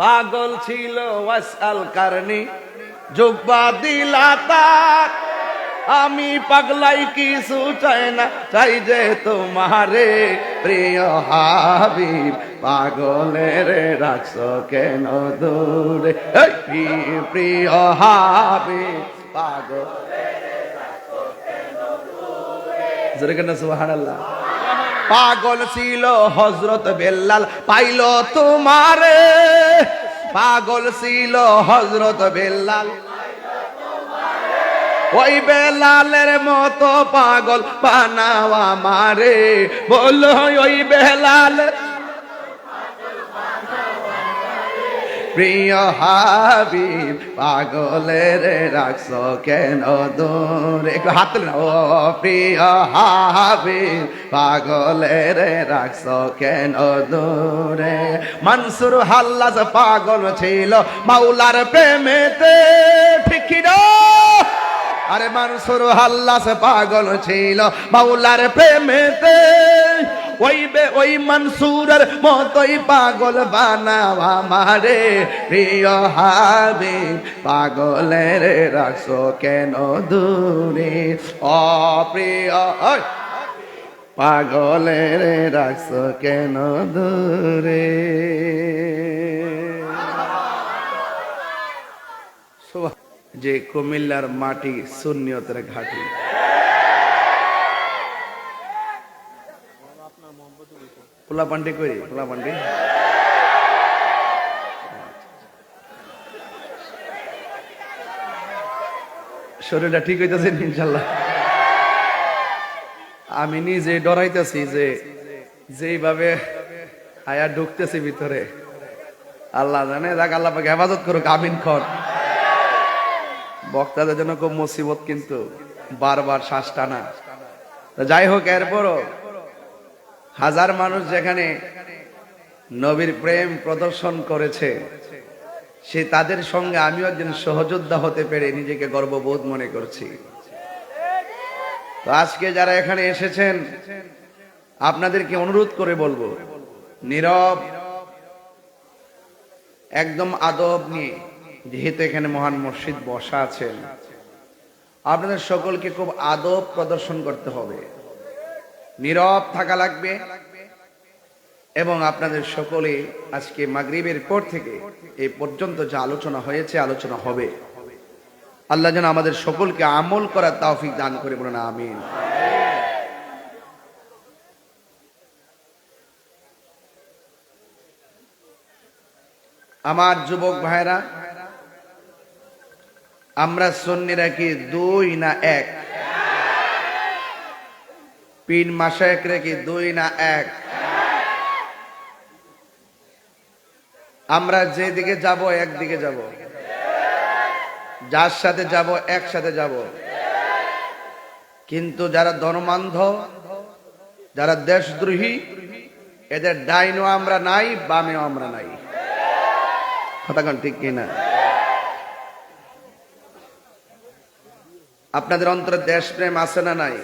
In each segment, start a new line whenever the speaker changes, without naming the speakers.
পাগল ছিল ওয়াসআল কারনি জুব্বা দিলা তাক আমি পাগলাই কিছু চাই না চাই যে তোমারে প্রিয় হাবিব পাগলের রাখছো কেন দূরে প্রিয় হাবিব পাগল জোরে কেন সুবহানাল্লাহ। পাগল ছিল হযরত বেলাল পাইল তোমারে পাগল ছিল হযরত বেলাল ওই বেলালের মতো পাগল বানাও আমারে বলো ওই বেলাল প্রিয় হাবিব পাগলের রাখছো কেন দূরে একটু হাত তুলে ও প্রিয় হাবিব পাগলের রাখছো কেন দূরে মনসুর হাল্লাজ পাগল ছিল মাওলার প্রেমেতে ঠিক না আরে মনসুর হাল্লাজ পাগল ছিল মাওলার প্রেমেতে ওই মনসুরের মতোই পাগল বানাও আমারে প্রিয় হাবিব পাগলের রাখছো কেন দূরে ও প্রিয় পাগলের রাখছো কেন দূরে যে কুমিল্লার মাটি সুন্নিয়তের ঘাটি পোলা পান্ডি কই পোলা পান্ডি শরীরটা ঠিক হইতেছে ইনশাল্লাহ। আমি নিজে ডরাইতেছি যে যেভাবে আয়া ঢুকতেছি ভিতরে আল্লাহ জানে যাক আল্লাহ পাকে হেফাজত করুক আমিন খন। বক্তাদের জন্য খুব মুসিবত কিন্তু বারবার শ্বাস টানা। যাই হোক এরপরও হাজার মানুষ যেখানে নবীর প্রেম প্রদর্শন করেছে সে তাদের সঙ্গে আমিও একজন সহযোদ্ধা হতে পেরে নিজেকে গর্ববোধ মনে করছি। তো আজকে যারা এখানে এসেছেন আপনাদেরকে অনুরোধ করে বলবো নীরব একদম আদব নিয়ে যেহেতু এখানে মহান মসজিদ বসা আছেন আপনাদের সকলকে খুব আদব প্রদর্শন করতে হবে, নীরব থাকা লাগবে এবং আপনাদের সকলে আজকে মাগরিবের পর থেকে এই পর্যন্ত যে আলোচনা হয়েছে আলোচনা হবে আল্লাহ যেন আমাদের সকলকে আমল করার তৌফিক দান করে বলেন আমিন। আমার যুবক ভাইরা আমরা সুন্নিরা কি দুই না এক? পীর মাশায়েখরা কি দুই না এক? আমরা যেদিকে যাব একদিকে যাব, যার সাথে যাব একসাথে যাব। কিন্তু যারা ধর্মান্ধ যারা দেশদ্রোহী এদের ডাইনও আমরা নাই বামেও আমরা নাই। কথা কোন ঠিক কিনা? আপনাদের অন্তরে দেশ প্রেম আছে না নাই?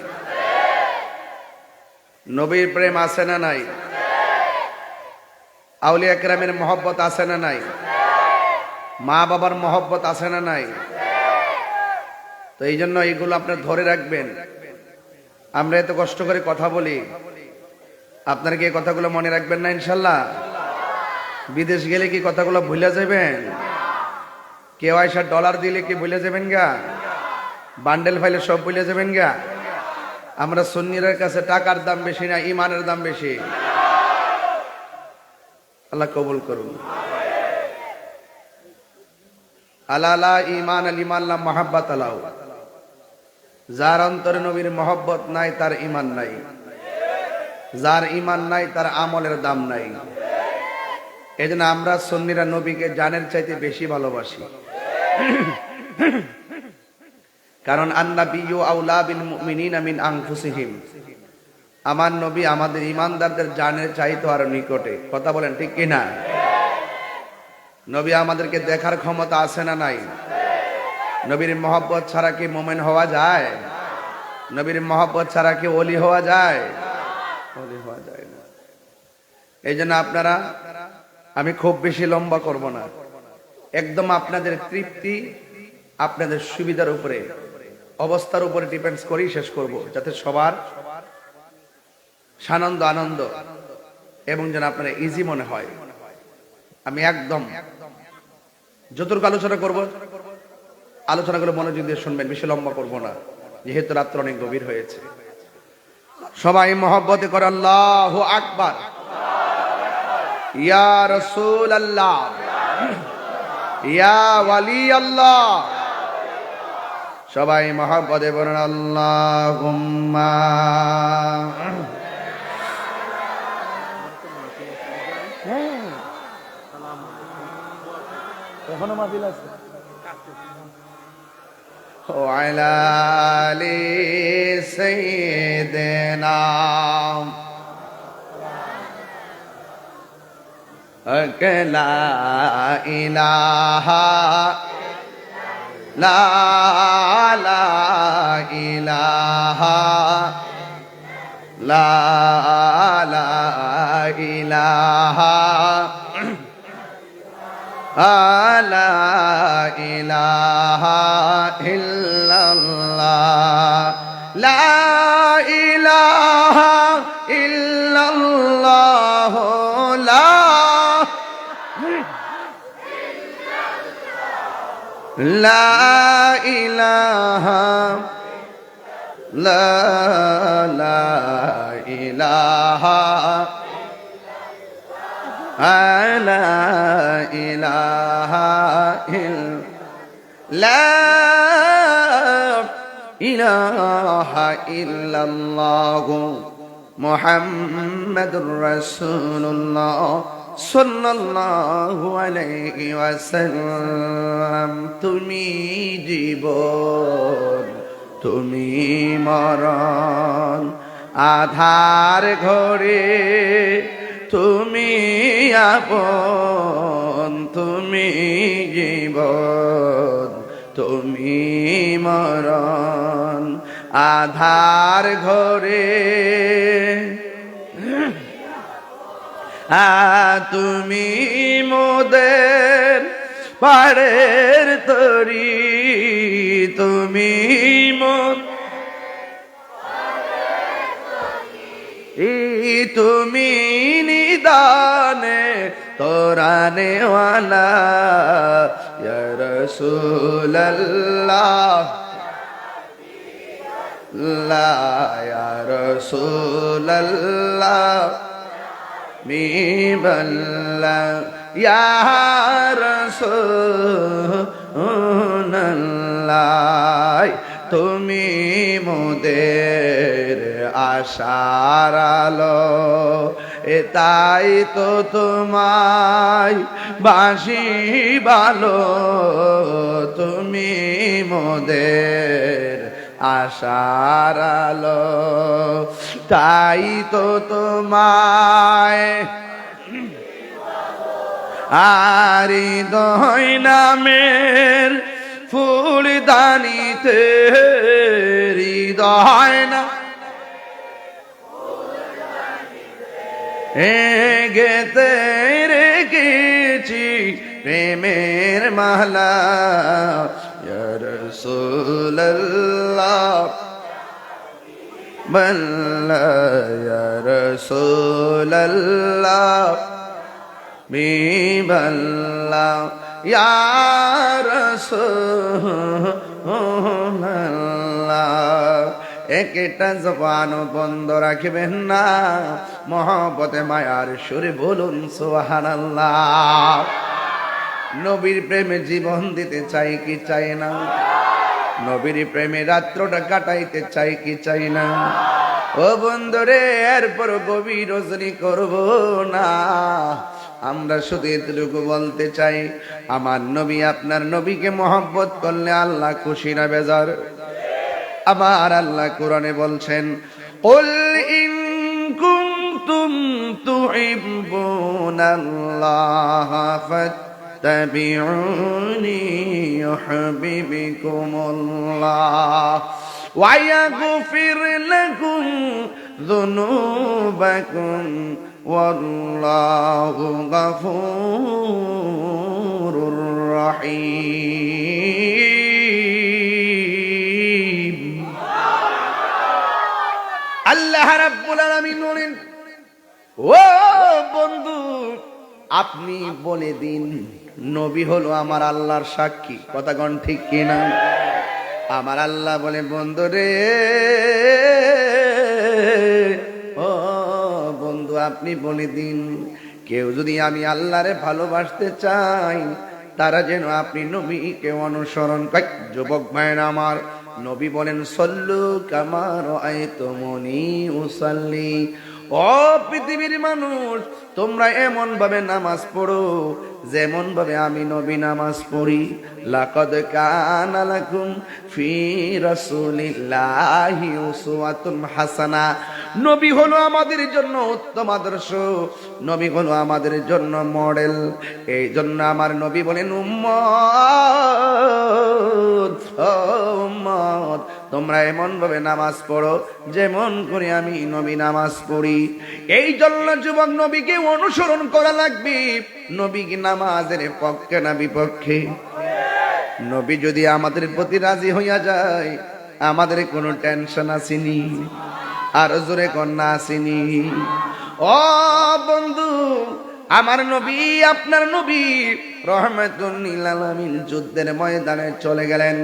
নবীর প্রেম আছে না নাই? আউলিয়া কেরামের মহব্বত আছে না নাই? মা বাবার মহব্বত আছে না নাই? তো এই জন্য এইগুলো আপনারা ধরে রাখবেন। আমরা এত কষ্ট করে কথা বলি, আপনারা কি এই কথাগুলো মনে রাখবেন না ইনশাল্লাহ? বিদেশ গেলে কি কথাগুলো ভুলে যাবেন? কেউ আইসা ডলার দিলে কি ভুলে যাবেন গা? বান্ডেল ফাইলে সব ভুলে যাবেন গা? আমরা সুন্নিদের কাছে টাকার দাম বেশি না ইমানের দাম বেশি? আল্লাহ কবুল করুন। আলা ইমান আল ইমান লা মুহাব্বাত আলাহু, যার অন্তরে নবীর মহব্বত নাই তার ইমান নাই, যার ইমান নাই তার আমলের দাম নাই। এজন্য আমরা সুন্নিরা নবীকে জানের চাইতে বেশি ভালোবাসি। কারণ আন-নাবিয়্যু আওলা বিল মুমিনিনা মিন আনফুসিহিম, আমার নবী আমাদের ইমানদারদের জানের চাইতে আরো নিকটে। কথা বলেন ঠিক কিনা? নবী আমাদেরকে দেখার ক্ষমতা আছে না নাই? নবীর মহব্বত ছাড়া কি মুমিন হওয়া যায়? নবীর মহব্বত ছাড়া কি ওলি হওয়া যায়? ওলি হওয়া যায় না। এই জন্য আপনারা আমি খুব বেশি লম্বা করব না, একদম আপনাদের তৃপ্তি, আপনাদের সুবিধার উপরে, অবস্থার উপরে ডিপেন্ডস করেই শেষ করব, যাতে সবার সানন্দ আনন্দ এবং যেন আপনারা ইজি মনে হয়। আমি একদম যতটুকু আলোচনা করব, আলোচনাগুলো মনোযোগ দিয়ে শুনবেন, বেশি লম্বা করব না, যেহেতু রাত্র অনেক গভীর হয়েছে। সবাই মহব্বতে করে আল্লাহু আকবার। ইয়া রাসূলুল্লাহ, ইয়া ওয়ালি আল্লাহ। সবাই মহব্বতে বলেন আল্লাহুম্মা। এখনো মাহফিল আছে। ওয়ালা আলি সাইয়্যিদিনা লা ইলাহা লা ইলাহা লা ইলাহা লা ইলাহা ইল্লাল্লাহ লা ইলাহা ইল্লাল্লাহ লা ইলাহা লা ইলাহা লা ইলাহা লা ইলাহা ইল্লাল্লাহ মুহাম্মাদুর রাসূলুল্লাহ সাল্লাল্লাহু আলাইহি ওয়াসাল্লাম। তুমি জীবন, তুমি মরণ, আধার ঘরে তুমি আপন, তুমি জীবন, তুমি মরণ, আধার ঘরে তুমি মোদের পাড়ের তরি, তুমি তুমি নিদানে তোরানে ওয়ালা ইয়া রাসূলুল্লাহ লা ইয়া রাসূলুল্লাহ মিবাল্লা ইয়া রাসূলুল্লাহ। তুমি মোদের আশার আলো, তাই তো তোমায় বাসি ভালো, তুমি মোদের আশার আলো, তাই তো তোমায় আর হৃদয় নামের ফুলদানিতে, হৃদয় না গেতে রেখেছি প্রেমের মালা ইয়া রাসূলুল্লাহ বল্লা ইয়া রাসূলুল্লাহ বিবল্লা ইয়া রাসূলুল্লাহ। একটা জবান বন্ধ রাখবেন না, মহব্বতে মায়ার সুরে বলুন সুবহানাল্লাহ। নবীর প্রেমে জীবন দিতে চাই কি চাই না? নবীর প্রেমে রাত্রটা কাটাইতে চাই কি চাই না? ও বন্ধুরে, এরপর গভীর রজনী করব না, আমরা শুধু এতটুকু বলতে চাই, আমার নবী আপনার নবীকে মহব্বত করলে আল্লাহ খুশি না বেজার? আমার আল্লাহ কোরআনে বলছেন, কুল ইন কুনতুম তুহিব্বুনাল্লাহ ফাত্তাবিউনি ইউহিব্বুকুমুল্লাহ ওয়া ইয়াগফির লাকুম যুনুবাকুম ওয়াল্লাহু গফুরুর রহিম। আল্লাহ রাব্বুল আলামিন বলেন, ও বন্ধু, আপনি বলে দিন নবী হলো আমার আল্লাহর সাক্ষী। কথা কোন ঠিক কিনা? আমার আল্লাহ বলে, বন্ধু রে, ও বন্ধু, আপনি বলে দিন কেউ যদি আমি আল্লাহরে ভালোবাসতে চাই, তারা যেন আপনি নবীকে অনুসরণ করে। যুবক ভাইরা আমার, নবী বলেন, সল্লু কামা রাআইতুমুনি উসাল্লি। ও পৃথিবীর মানুষ, তোমরা এমন ভাবে নামাজ পড়ো যেমন ভাবে আমি নবী নামাজ পড়ি। লাকাদ কানা লাকুম ফি রাসূলিল্লাহি উসওয়াতুন হাসানা। নবী হলো আমাদের জন্য উত্তম আদর্শ, নবী হলো আমাদের জন্য মডেল। এই জন্য আমার নবী বলেন, উম্মত, ও উম্মত, তোমরা এমন ভাবে নামাজ পড়ো যেমন করে আমি নবী নামাজ পড়ি। এই জন্য যুবক, নবীকে অনুসরণ করা লাগবে। নবী কি নামাজের পক্ষে না বিপক্ষে? নবী যদি আমাদের প্রতি রাজি হইয়া যায়, আমাদের কোনো টেনশন আসেনি। আর জোরে কন্যা আসেনি। ও বন্ধু, আমার নবী, আপনার নবী রহমাতুল লিল আলামিন যুদ্ধের ময়দানে চলে গেলেন।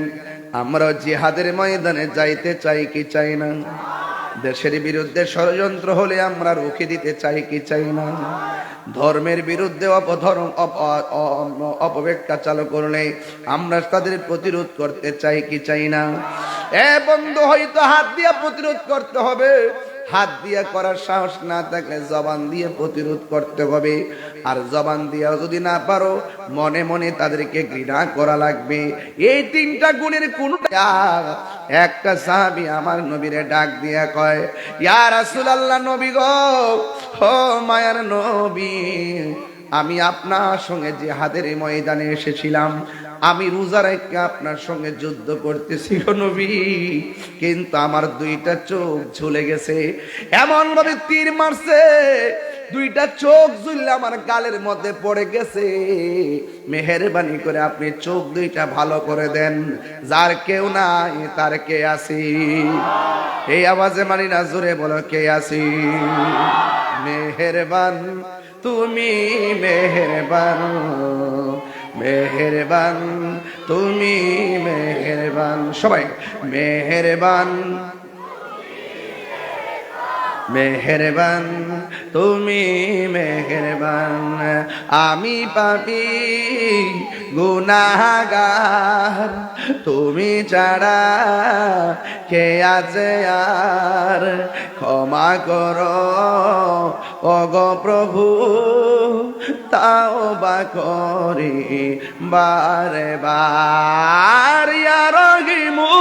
আমরা জিহাদের ময়দানে যাইতে চাই কি চাই না? দেশের বিরুদ্ধে ষড়যন্ত্র হলে আমরা রুখে দিতে চাই কি চাই না? ধর্মের বিরুদ্ধে অপব্যাখ্যা চালু করলে আমরা তাদের প্রতিরোধ করতে চাই কি চাই না? এ বন্ধু, হয়তো হাত দিয়ে প্রতিরোধ করতে হবে। হাত দিয়ে করার সাহস না থাকলে জবান দিয়ে প্রতিরোধ করতে হবে। আর জবান দিয়ে যদি না পারো, মনে মনে তাদেরকে ঘৃণা করা লাগবে। এই তিনটা গুণের কোনটা? একটা সাহাবী আমার নবীরে ডাক দিয়া কয়, ইয়া রাসূলুল্লাহ, নবী গো, ও মায়ার নবী, আমি আপনার সঙ্গে জিহাদের ময়দানে এসেছিলাম। আমি রোজা রেখে আপনার সঙ্গে যুদ্ধ করতেছি গো নবী, কিন্তু আমার দুইটা চোখ ঝুলে গেছে। এমন ভাবে তীর মারছে, দুইটা চোখ ঝুললে আমার গালের মধ্যে পড়ে গেছে। মেহেরবানি করে আপনি চোখ দুইটা ভালো করে দেন। যার কেউ নাই তার কে আছি? এই আওয়াজে মানি না, জোরে বলো, কে আছি? মেহেরবান তুমি, মেহেরবান, মেহেরবান তুমি, মেহেরবান। সবাই মেহেরবান, মেহেরবান তুমি, মেহেরবান। আমি পাপী গুনাহগার, তুমি ছাড়া কে আছে আর? ক্ষমা করো ওগো প্রভু, তাওবা করি বারে বার। ইয়া রহিমু,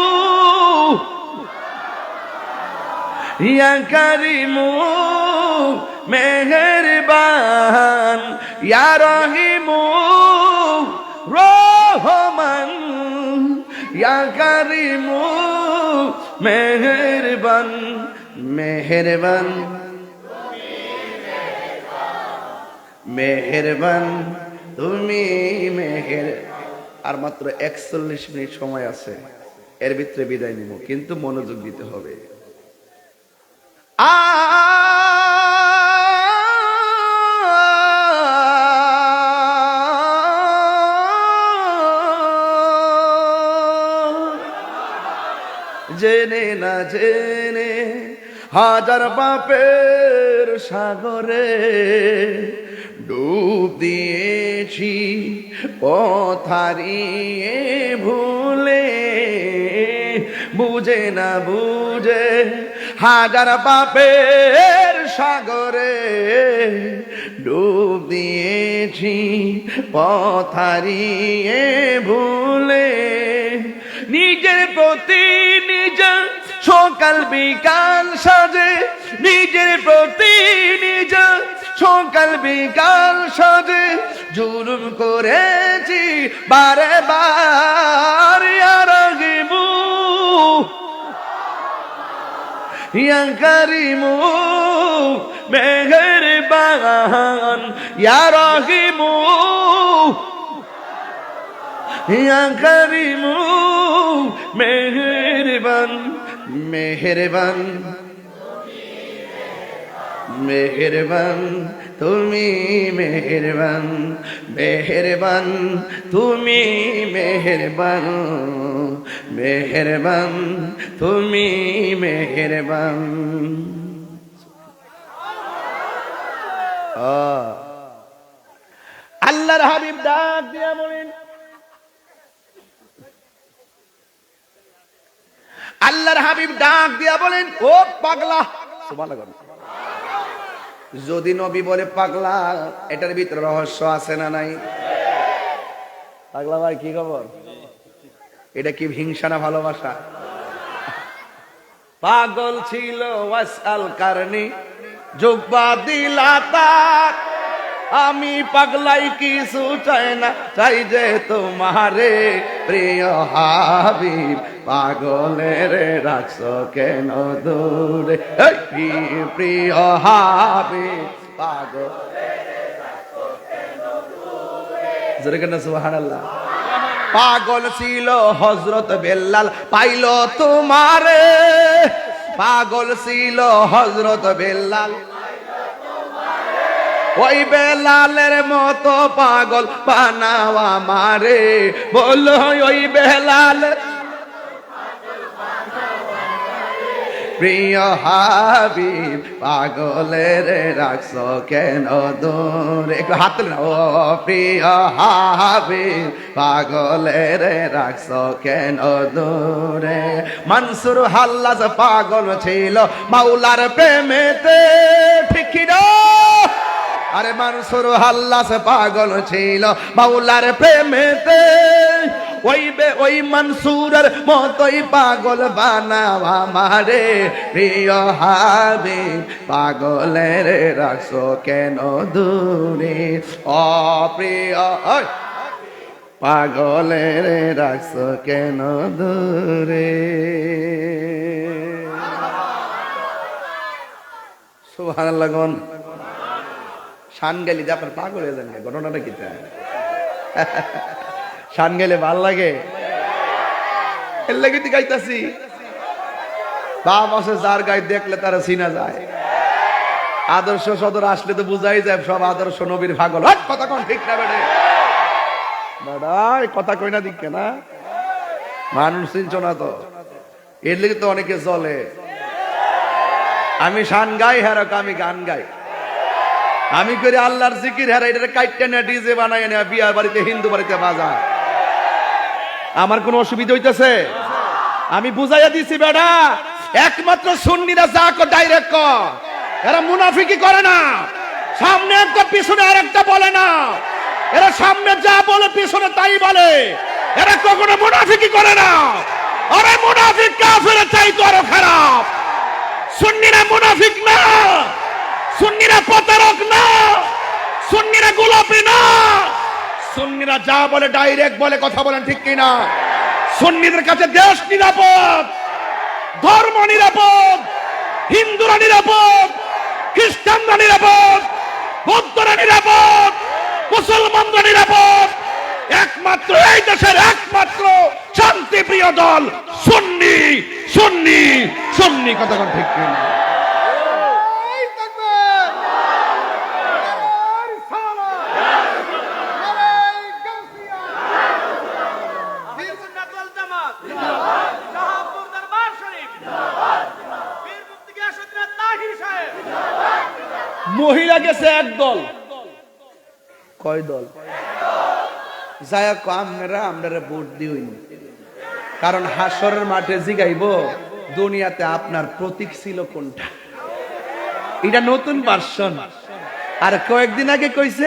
ইয়া কারিমু, মেহেরবান। ইয়া রহিমু, রহমান। ইয়া কারিমু, মেহেরবান, মেহেরবান, মেহেরবান তুমি, মেহের। আর মাত্র 41 মিনিট সময় আছে, এর ভিতরে বিদায় নিব, কিন্তু মনোযোগ দিতে হবে। জেনে না জেনে হাজার পাপের সাগরে ডুব দিয়েছি, পথ হারিয়ে ভুলে। বুঝে না বুঝে হাজার পাপের সাগরে ডুব দিয়েছি, পথ হারিয়ে ভুলে। নিজের প্রতি নিজের সকাল বিকাল সাজে, নিজের প্রতি নিজের সকাল বিকাল সাজে জুলুম করেছি বারে বার। ইয়া রাগিবু, ইয়া কারিমু, মেহেরবান। রহমান ইয়া রহিমু ইয়া করিমু মেহেরবান মেহেরবান মেহেরবান তুমি মেহেরবান মেহেরবান তুমি মেহেরবান মেহেরবান তুমি মেহেরবান। আল্লাহর হাবিব ডাক দিয়া বলেন, আল্লাহর হাবিব ডাক দিয়া বলেন, ও পাগলা, সুবহানাল্লাহ। যদি নবী বলে পাগলা, এটার ভিতরে রহস্য আছে না নাই? পাগলা ভাই কি খবর? এটা কি হিংসা না ভালোবাসা? পাগল ছিল ওয়াসাল কারনি জুব্বা দিলা তাক, আমি পাগলাই কিছু চাই না, চাই যে তোমারে প্রিয় হাবিব, পাগলের রাখছো কেন দূরে, প্রিয় হাবিব পাগলের রাখছো কেন দূরে, জোরে কেন সুবহানাল্লাহ। পাগল ছিল হযরত বেলাল, পাইল তোমারে, পাগল ছিল হযরত বেলাল, ওই বেলালের মতো পাগল বানাও আমারে, বলো ওই বেলাল প্রিয় হাবিব, পাগলের রাখছো কেন দূরে, একটু হাত তুলে না, ও প্রিয় হাবিব, পাগলের রাখছো কেন দূরে। মনসুর হাল্লাজ পাগল ছিল মাওলার প্রেমেতে, ঠিক না? আরে মনসুর হাল্লাজ পাগল ছিল মাওলার প্রেমেতে, ওই মনসুরের মতোই পাগল বানাও আমারে, প্রিয় হাবিব, পাগলের রাখছো কেন দূরে, ও প্রিয় পাগলের রাখছো কেন দূরে। সুবহানাল্লাহ। গন শান গেলি যে আপনার পাগল হয়ে যান, ঘটনাটা কি? শান গেলে ভাল লাগে, এর লাগে তুই গাইতাছি। বাপ আছে যার গাই দেখলে তারা চিনা যায়। আদর্শ সদর আসলে তো বুঝাই যায় সব আদর্শ নবীর পাগল। কথা কোন ঠিক না বেড়ে দাদা, কথা কই না দিক না, মানুষ চিনছ না তো, এর লেগে তো অনেকে চলে। আমি শান গাই, হেরক আমি গান গাই, আমি করে আল্লাহর জিকির, হেরা এটা কাইটটা না ডিজে বানায় না বিয়া বাড়িতে হিন্দু বাড়িতে বাজায়। আমার কোনো অসুবিধা হইতেছে? আমি বুঝাইয়া দিছি বেটা, একমাত্র সুন্নিরা যা কো ডাইরেক্ট ক, এরা মুনাফিকি করে না, সামনে একটা পিছনে আরেকটা বলে না, এরা সামনে যা বলে পিছনে তাই বলে, এরা কখনো মুনাফিকি করে না। আরে মুনাফিক কাফেরের চাইতে আরো খারাপ। সুন্নিরা মুনাফিক না, সুন্নিরা প্রতারক না, সুন্নিরা গোলাপি না, সুন্নিরা যা বলে ডাইরেক্ট বলে, কথা বলেন ঠিক কিনা? সুন্নিদের কাছে দেশ নিরাপদ, ধর্ম নিরাপদ, হিন্দুরা নিরাপদ, খ্রিস্টানরা নিরাপদ, বৌদ্ধরা নিরাপদ, মুসলমানরা নিরাপদ। একমাত্র এই দেশের একমাত্র শান্তিপ্রিয় দল সুন্নি, সুন্নি, সুন্নি, কথা বলেন ঠিক কিনা? মহিলা গেছে একদল, কয় দল? যায়া আমরা ভোট দিই, কারণ হাসরের মাঠে জিগাইব দুনিয়াতে আপনার প্রতীক ছিল কোনটা। এটা নতুন ভার্সন। আর কয়েকদিন আগে কইছে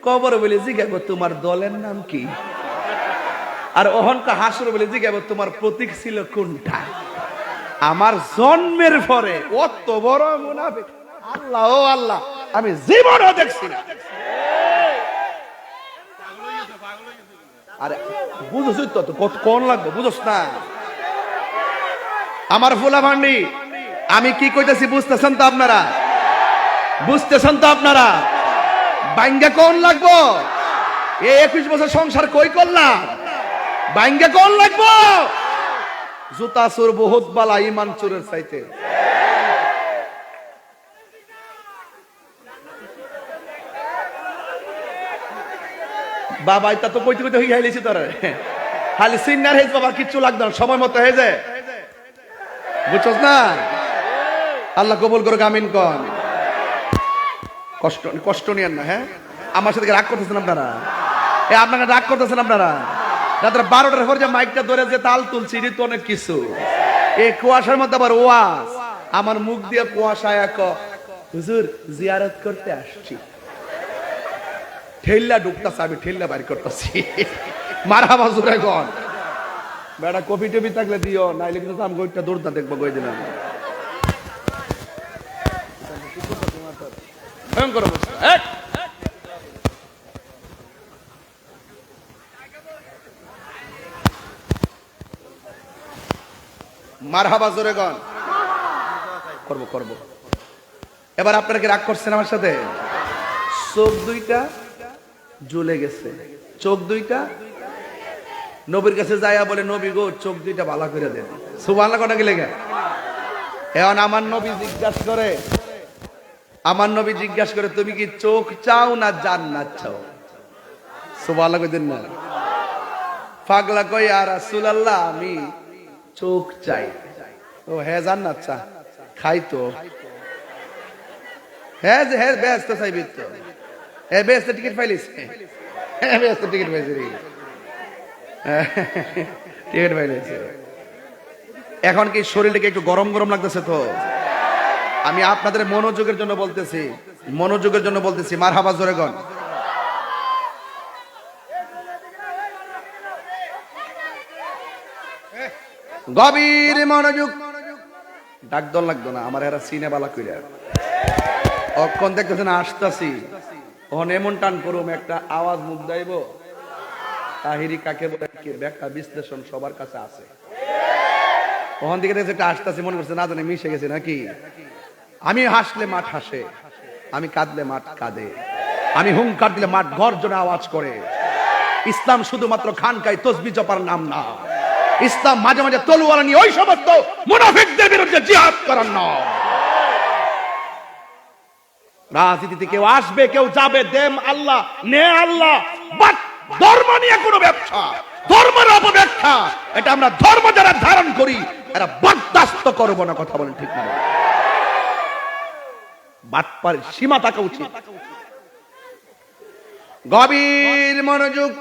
কবর বলে জিগাইব তোমার দলের নাম কি, আর অহংকার হাসর বলে জিগাইব তোমার প্রতীক ছিল কোনটা। আমার জন্মের পরে অত বড় মুনাফিক আল্লাহ, ও আল্লাহ, আমি জীবনও দেখছি না। আরে বুঝছ তো, কত কোন লাগবে বুঝছ না? আমার ফুলা ভান্ডি, আমি কি কইতেছি বুঝতেছেন তো আপনারা? বুঝতেছেন তো আপনারা? বাইঙ্গা কোন লাগবো? এই 21 বছর সংসার কই করলাম? বাইঙ্গা কোন লাগবো? জুতা চোর বহুত বালা ইমান চোরের চাইতে। বাবা এটা তো কইতে কইতে হয়ে গেছে তোর, খালি সিনার হেজ বাবা কিচ্ছু লাগবে না, সময় মতো হয়ে যায়, বুঝছস না? আল্লাহ কবুল করুক, আমিন কোন। কষ্ট কষ্ট নিয়েন না, হ্যাঁ? আমার সাথে রাগ করতেছেন আপনারা? আপনারা রাগ করতেছেন আপনারা? রাত্রে 12টার পর যে মাইকটা ধরে যে তাল তুলছি, এটা তো অনেক কিছু। এই কুয়াশার মধ্যে আবার ওয়াজ, আমার মুখ দিয়ে কুয়াশায় হুজুর জিয়ারত করতে আসছি, ঠেল্লা ঢুকতেছে, আমি ঠেল্লা বাড়ি করতেছি। মারহাবা জোরে গন। বেটা কপি টপি থাকলে দিও, নাইলে কিন্তু আমি গইটা দৌড়টা দেখবো, গই দিলাম। ভয়ঙ্কর অবস্থা। মারহাবা জোরে গন। করবো করবো। এবার আপনারা কি রাগ করছেন আমার সাথে? চোখ দুইটা জ্বলে গেছে, চোখ দুইটা। নবীর কাছে যাইয়া বলে, নবী গো চোখ দুইটা ভালো করে দেন। সুবহানাল্লাহ কোনটা কি লেগে? এখন আমার নবী জিজ্ঞাসা করে, আমার নবী জিজ্ঞাসা করে, তুমি কি চোখ চাও না জান্নাত চাও? সুবহানাল্লাহ কইতেন না? পাগলা কই, আর রাসূলুল্লাহ আমি চোখ চাই। ও হ্যাঁ জান্নাত চা, খাই তো। হ্যাঁ যে হ্যাঁ ব্যস্ত চাইবি তো, হ্যাঁ ব্যস্ত টিকিট পাইলিস, হ্যাঁ ব্যস্ত টিকিট পাইছি রে, টিকিট পাইলিস। এখন কি শরীরটাকে একটু গরম গরম লাগতেছে তো? আমি আপনাদের মনোযোগের জন্য বলতেছি, মনোযোগের জন্য বলতেছি। মারহাবা জোরে গন। গভীর মনোযোগ। ডাক দল লাগতো না আমার, এরা সিনে বালা কইরা অক্ষণ দেখতেছেন আসতাছি, ওখানে এমন টান করুম একটা আওয়াজ মুখ দাইব, তাহিরি কাকে বলে কি ব্যাখ্যা বিশ্লেষণ সবার কাছে আছে। ওখান থেকে দেখছে একটা আসতাছি, মনে করছে না জানে মিশে গেছে নাকি। আমি হাসলে মাঠ হাসে, আমি কাঁদলে মাঠ কাঁদে, আমি হুঙ্কার দিলে মাঠ গর্জনে আওয়াজ করে। ইসলাম শুধুমাত্র খানকায় তসবি জপার নাম না, ইসলাম মাঝে মাঝে তলোয়ার নিয়ে ওই সমস্ত মুনাফিকদের বিরুদ্ধে জিহাদ করার নাম। রাজনীতিতে কেউ আসবে কেউ যাবে, দেম আল্লাহ নে আল্লাহ, বাট ধর্ম নিয়ে কোনো ব্যবসা, ধর্মের অপব্যাখ্যা, এটা আমরা ধর্ম যারা ধারণ করি এরা বরদাস্ত করব না। কথা বলেন ঠিক না? বাটপার সীমা থাকা উচিত। গভীর মনোযোগ।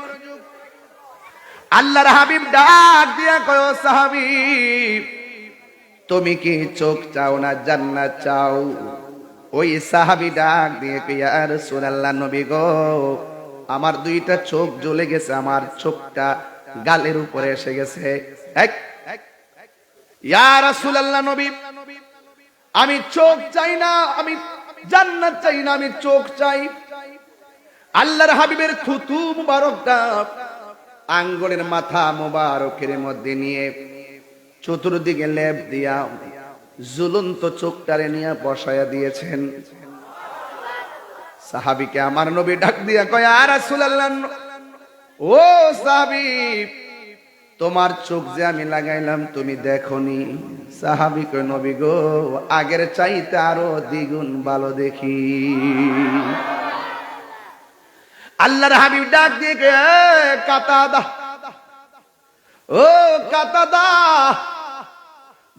আল্লাহর হাবিব ডাক দিয়া কয়, সাহাবী তুমি কি চোখ চাও না জান্নাত চাও? ওই সাহাবী ডাক দিয়ে কয়, ইয়া রাসূলুল্লাহ, নবী গো আমার দুইটা চোখ জ্বলে গেছে, আমার চোখটা গালের উপরে এসে গেছে। ইয়া রাসূলুল্লাহ, নবী আমি চোখ চাই না, আমি জান্নাত চাই না, আমি চোখ চাই। আল্লাহর হাবিবের থুতু মুবারকটা আঙ্গুলের মাথা মুবারকের মধ্যে নিয়ে চতুর্দিকে লেপ দিয়া ঝুলন্ত চোখটারে নিয়ে বসায়া দিয়েছেন। সাহাবীকে আমার নবী ডাক দিয়া কয়, ইয়া রাসূলুল্লাহ, ও সাহাবী তোমার চোখ যে আমি লাগাইলাম তুমি দেখোনি? সাহাবী কয়, নবী গো আগের চাইতে আরো দ্বিগুণ ভালো দেখি। আল্লাহর হাবিব ডাক দিয়ে কাতাদা, ও কাতাদা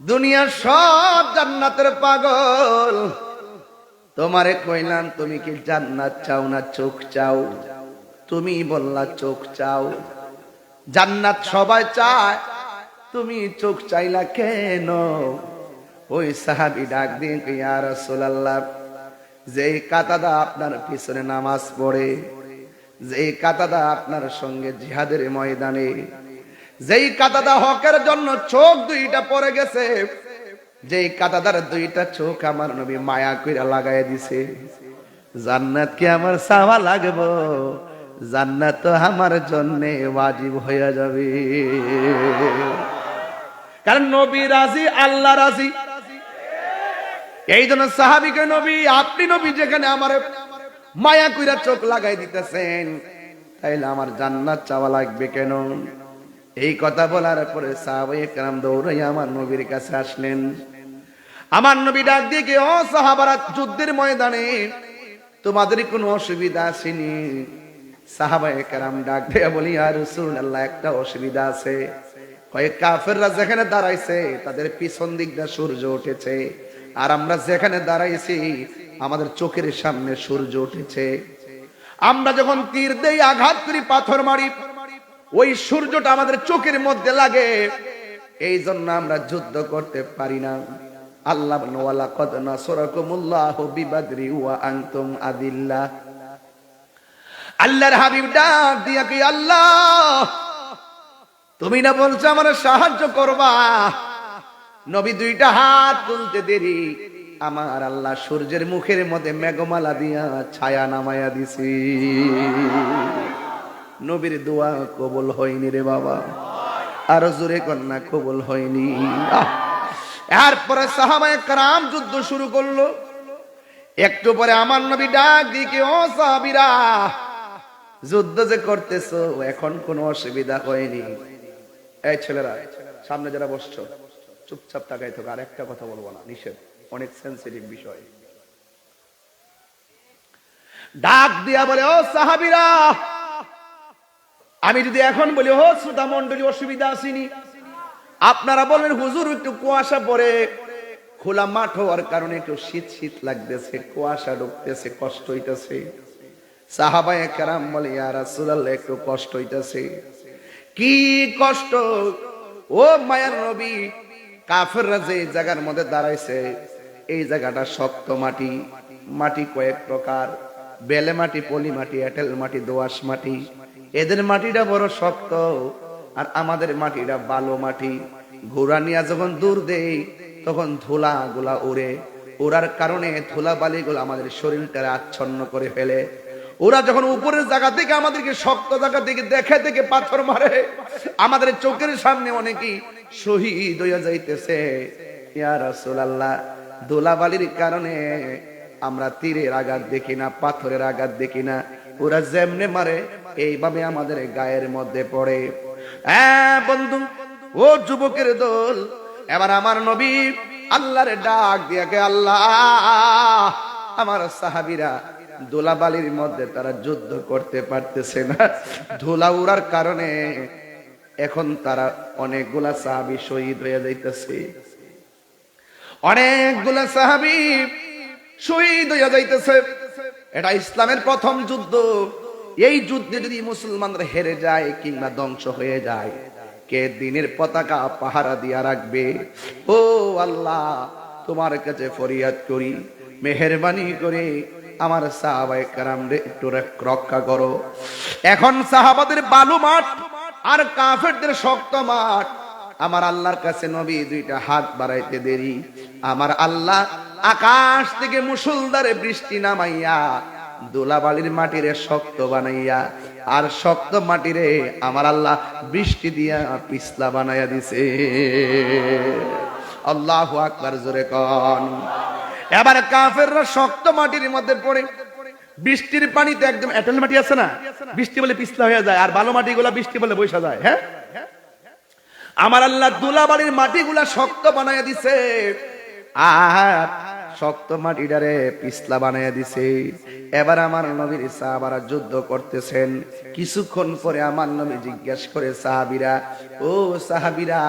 দুনিয়ার সব জান্নাতের পাগল, তোমারে কইলাম তুমি কি জান্নাত চাও না চোখ চাও? তুমি বললা চোখ চাও। জান্নাত সবাই চায়, তুমি চোখ চাইলা কেন? ওই সাহাবী ডাক দিয়ে কয়, ইয়া রাসূলুল্লাহ যেই কাতাদা আপনার পিছনে নামাজ পড়ে, যেই কাতাদা আপনার সঙ্গে জিহাদের ময়দানে, যেই কাতাদা হকের জন্য চোখ দুইটা পড়ে গেছে, যেই কাতাদার দুইটা চোখ আমার নবী মায়া কইরা লাগাইয়া দিছে, জান্নাত কি আমার চাওয়া লাগবো? জান্নাত তো আমার জন্য ওয়াজিব হয়ে যাবে। কারণ নবী রাজি, আল্লাহ রাজি। এই জন্য সাহাবীকে নবী, আপনি নবী যেখানে আমার মায়া কইরা চোখ লাগাই দিতেছেন, তাইলে আমার জান্নাত চাওয়া লাগবে কেন? এই কথা বলার পরে সাহাবায়ে কেরাম দৌড়াইয়া আমার নবীর কাছে আসলেন। আমার নবী ডাক দিয়ে কি, ও সাহাবারা, যুদ্ধের ময়দানে তোমাদের কোনো অসুবিধা আসেনি? সাহাবায়ে কেরাম ডাক দিয়ে বলি, ইয়া রাসূলুল্লাহ, একটা অসুবিধা আছে। কয়েক কাফেররা যেখানে দাঁড়াইছে তাদের পিছন দিক দিয়ে সূর্য উঠেছে, আর আমরা যেখানে দাঁড়াইছি আমাদের চোখের সামনে সূর্য উঠেছে। আমরা যখন তীর দেই, আঘাত করি, পাথর মারি, ওই সূর্যটা আমাদের চোখের মধ্যে লাগে, এই জন্য আমরা যুদ্ধ করতে পারি না। আল্লাহ বলেন, ওয়ালাকাদ নাসরাকুমুল্লাহু বিবাদরি ওয়া আনতুম আদিল্লা। আল্লাহর হাবিব ডাক দিয়া কি, আল্লাহ তুমি না বলছো আমার সাহায্য করবা? নবী দুইটা হাত তুলতে দেরি, আমার আল্লাহ সূর্যের মুখের মধ্যে মেঘমালা দিয়া ছায়া নামায়া দিছি। নবীর দোয়া কবুল হয়নি রে বাবা, আরো জোরে কন্যা কবুল হয়নি। এরপরে সাহাবায়ে কেরাম যুদ্ধ শুরু করলো। একটু পরে আমার নবী ডাক দিয়ে, ও সাহাবীরা, যুদ্ধ যে করতেছো এখন কোনো অসুবিধা হয়নি? এই ছেলেরা, সামনে যারা বসছো চুপচাপ তাকাই থাকো, আর একটা কথা বলবো না, নিষেধ, অনেক সেনসিটিভ বিষয়। ডাক দিয়া বলে, ও সাহাবীরা, আমি যদি এখন বলি, ও শ্রোতা মণ্ডলী, অসুবিধা আসেনি? আপনারা বলেন, হুজুর একটু কুয়াশা পড়ে, খোলা মাঠ হওয়ার কারণে একটু শীত শীত লাগতেছে, কুয়াশা ঢুকতেছে, কষ্ট হইতেছে। সাহাবায়ে কেরাম বলে, ইয়া রাসূলুল্লাহ, একটু কষ্ট হইতেছে। কি কষ্ট? ও মায়ার নবী, কাফেররা যে জায়গার মধ্যে দাঁড়াইছে, এই জায়গাটা শক্ত মাটি, মাটি কয়েক প্রকার, বেলে মাটি, পলি মাটি, এঁটেল মাটি, দোআঁশ মাটি। এদের মাটিটা বড় শক্ত, আর আমাদের মাটিটা বালো মাটি। ঘোড়া নিয়ে যখন দূর দেই তখন ধুলা গুলা উড়ে, ওড়ার কারণে ধুলা বালিগুলো আমাদের শরীরটা আচ্ছন্ন করে ফেলে। ওরা যখন উপরের জায়গা থেকে আমাদেরকে শক্ত জায়গা থেকে দেখে দেখে পাথর মারে, আমাদের চোখের সামনে অনেকেই শহীদ হইয়া যাইতেছে। ইয়া রাসূলুল্লাহ, ধুলাবালির কারণে আমরা তীরের আঘাত দেখি না, পাথরের আঘাত দেখি না, ওরা যেমনে মারে এইভাবে আমাদের গায়ের মধ্যে পড়ে। হ্যাঁ বন্ধু, ও যুবকের দল, এবার আমার নবী আল্লাহর ডাক দিয়া কে, আল্লাহ, আমার সাহাবীরা ধুলাবালির মধ্যে তারা যুদ্ধ করতে পারতেছে না, ধুলা উড়ার কারণে এখন তারা অনেকগুলা সাহাবী শহীদ হয়ে যাইতেছে, অনেকগুলা সাহাবী শহীদ হয়ে যাইতেছে। এটা ইসলামের প্রথম যুদ্ধ। এই যুদ্ধে যদি মুসলমানরা হেরে যায় কিংবা ধ্বংস হয়ে যায়, কে দিনের পতাকা পাহারা দিয়া রাখবে? ও আল্লাহ, তোমার কাছে ফরিয়াদ করি, মেহেরবানি করে আমার সাহাবায়ে কেরামরে একটু রক্ষা করো। এখন সাহাবাদের বালু মাঠ আর কাফেরদের শক্ত মাঠ। আমার আল্লাহর কাছে নবী দুইটা হাত বাড়াইতে দেরি, আমার আল্লাহ আকাশ থেকে মুষলধারে বৃষ্টি নামাইয়া ধুলাবালির মাটিরে শক্ত বানাইয়া, আর শক্ত মাটিরে আমার আল্লাহ বৃষ্টি দিয়া পিছলা বানাইয়া দিছে। আল্লাহু আকবার, জোরে কোন। এবার কাফেররা শক্ত মাটির মধ্যে পড়ে, বৃষ্টির পানিতে একদম এঁটেল মাটি আছে না, বৃষ্টি বলে পিছলা হয়ে যায়, আর বালু মাটিগুলা বৃষ্টি বলে বৈশা যায়। হ্যাঁ, আমার আল্লাহ ধুলাবালির মাটিগুলা শক্ত বানাইয়া দিছে, আর শক্ত মাটিটারে পিছলা বানাইয়া দিছে। এবার আমার নবীর সাহাবারা যুদ্ধ করতেছেন। কিছুক্ষণ পরে আমার নবী জিজ্ঞেস করে, সাহাবীরা, ও সাহাবীরা,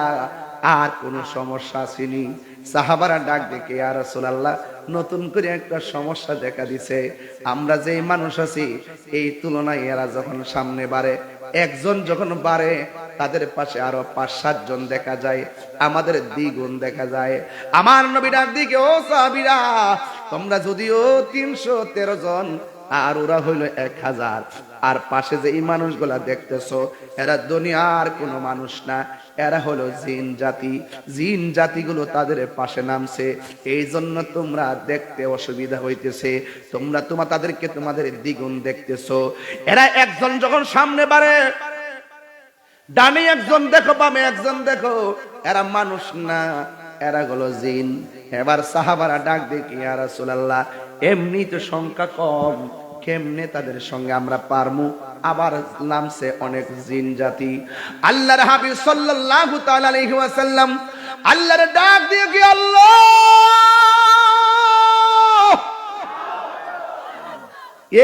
আর কোন সমস্যা আসেনি? সাহাবারা ডাক ডেকে, ইয়া রাসূলুল্লাহ, নতুন করে একটা সমস্যা দেখা দিছে। আমরা যেই মানুষ আছি এই তুলনায় এরা যখন সামনে বাড়ে, একজন যখন বাড়ে তাদের পাশে আরো ৫-৭ জন দেখা যায়, আমাদের দ্বিগুণ দেখা যায়। আমার নবী ডাক দিকে, ও সাহাবীরা, তোমরা যদিও ৩১৩ জন, আর ওরা হইল ১০০০, আর পাশে যে এই মানুষগুলা দেখতেছো এরা দুনিয়ার কোনো মানুষ না, এরা হলো জিন জাতি। জিন জাতিগুলো তাদের পাশে নামছে, এই জন্য তোমরা দেখতে অসুবিধা হইতেছে, তোমরা তাদেরকে তোমাদের দ্বিগুণ দেখতেছো। এরা একজন যখন সামনে বাড়ে, ডানে একজন দেখো, বামে একজন দেখো, এরা মানুষ না, এরা হলো জিন। এবার সাহাবারা ডাক দেখি, ইয়া রাসূলুল্লাহ, এমনি তো সংখ্যা কম, কেমনে তাদের সঙ্গে আমরা পারমু? আবার নামছে অনেক জিন জাতি। আল্লাহর হাবিব সাল্লাল্লাহু তাআলা আলাইহি ওয়াসাল্লাম আল্লাহর ডাক দিয়ে কি, আল্লাহ,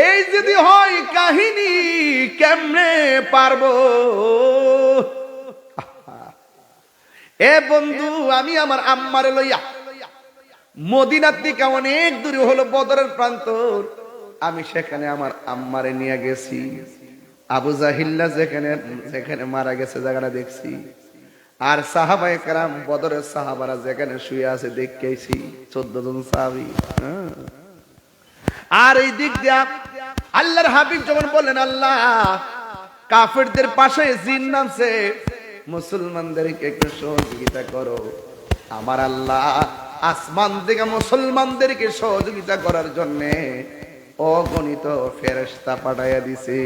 এই যদি হয় কাহিনী, কেমনে পারবো? এ বন্ধু, আমি আমার আম্মারে লইয়া মদিনার থেকে অনেক দূরে হলো বদরের প্রান্তর, আমি সেখানে আমার আম্মারে নিয়ে গেছি। আবু জাহিল্লা যেখানে যেখানে মারা গেছে জায়গাটা দেখছি, আর সাহাবায়ে কেরাম বদরের সাহাবারা যেখানে শুয়ে আছে দেখেছি 14 জন সাহাবী। আর এই দিক দিয়া আল্লাহর হাবিব যখন বললেন, আল্লাহ, কাফেরদের পাশে জিন নামছে, মুসলমানদেরকে একটু সহযোগিতা করো। আমার আল্লাহ আসমান থেকে মুসলমানদেরকে সহযোগিতা করার জন্য অগণিত ফেরেশতা পাঠাইয়া দিছে।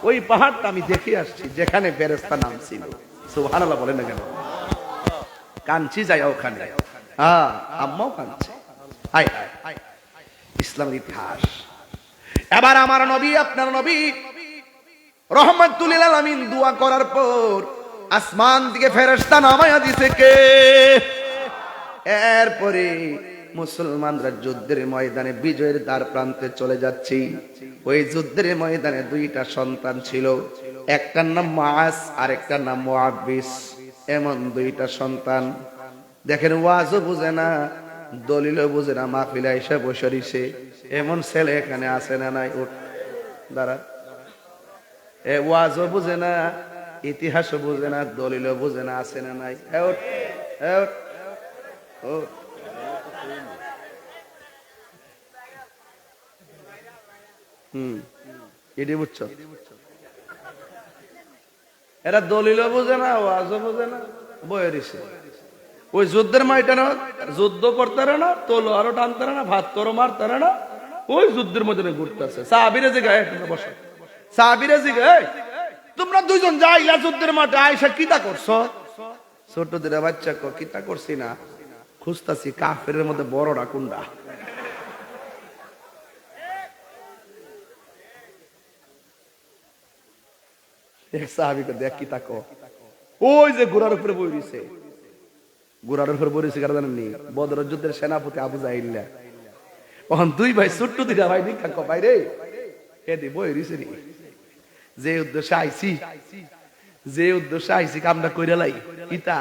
ওই পাহাড়টা আমি দেখে আসছি যেখানে ফেরেশতা নামছিল। সুবহানাল্লাহ বলেন না কেন? কাঞ্চি যায় ওখানে, হ্যাঁ, আম্মাও কাঁদছে। হায় হায়, ইসলামের ইতিহাস। এবার আমার নবী, আপনার নবী রহমাতুল লিল আলামিন দোয়া করার পর আসমান থেকে ফেরেশতা নামায়া দিছে কে? এরপরে মুসলমানরা যুদ্ধের ময়দানে বিজয়ের দ্বার প্রান্তে চলে যাচ্ছে। ওই যুদ্ধের ময়দানে দুইটা সন্তান ছিল, একটার নাম মুআজ আর একটার নাম মুআব্বিস। এমন দুইটা সন্তান, দেখেন, ওয়াজও বুঝে না, দলিলও বুঝে না, মাহফিলে এসে বসে রইছে। এমন ছেলে এখানে আছে না নাই? উঠ দাঁড়া। এ ওয়াজও বুঝে না, ইতিহাসও বুঝে না, দলিলও বুঝে না, আছে না নাই? এটি বুঝছো? এরা দলিলও বুঝে না, ওয়াজও বুঝে না, বয়ে রইছে। ওই যুদ্ধের ময়দানে যুদ্ধ করতে না, তলোয়ারও টানতে না, ভাত করো মারতে না, ওই যুদ্ধের মধ্যে ঘুরতেছে। সাহাবীরা জিগায়, বসো, সাহাবীরা জিগায়, তোমরা দুইজন যাইলা যুদ্ধের মাঠে, আয়েশা কিতা করছো? ছোট দিরা বাচ্চা কো, কিতা করছি না, খুঁজতাছি কাফেরের মধ্যে বড়টা কোনটা। এক সাহাবী কো, দেখ কিতা কো, ওই যে ঘোড়ার উপরে বই রইছে, ঘোড়ার উপরে বই রইছে কারা জানেন নি? বদরের যুদ্ধের সেনাপতি আবু জাহিল্লা। তখন দুই ভাই ছোট্ট দিরা ভাই নিকা কো, ভাই রে, এদি বই রইছে নি, যে উদ্দেশ্যে আইছি, যে উদ্দেশ্যে আইছি কামটা কইরা লাই। কিতা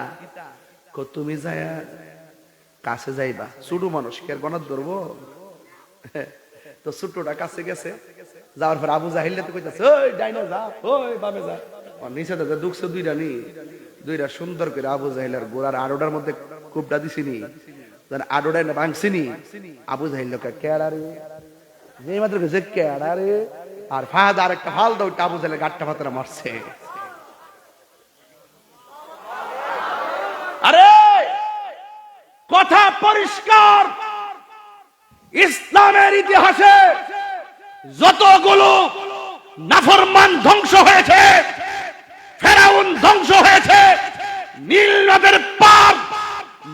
কো, তুমি যায়া কাছে যাইবা, ছোট মানুষ কে গণত ধরবো? তো ছোটটা কাছে গেছে, যাওয়ার পর আবু জাহিল্লা তো কইতাছে, ওই ডাইনা যা, ওই বামে যা। নিচে দাদা দুঃখছে দুইটা নি, দুইটা সুন্দর করে আবু জাহিল্লার গোড়ার আড়োটার মধ্যে কূপটা দিছিনি, আড়োটায় না ভাঙছিনি। আবু জাহিল্লাকে কেড়া রে, যে মাত্র গেছে কেড়া রে, আর ফাহাদ আর একটা ফাল দাও, আবু জাহিল্লার গাট্টা পাতরা মারছে। আরে কথা পরিষ্কার, ইসলামের ইতিহাসে যতগুলো নাফরমান ধ্বংস হয়েছে, ফেরাউন ধ্বংস হয়েছে, নীল নদের পার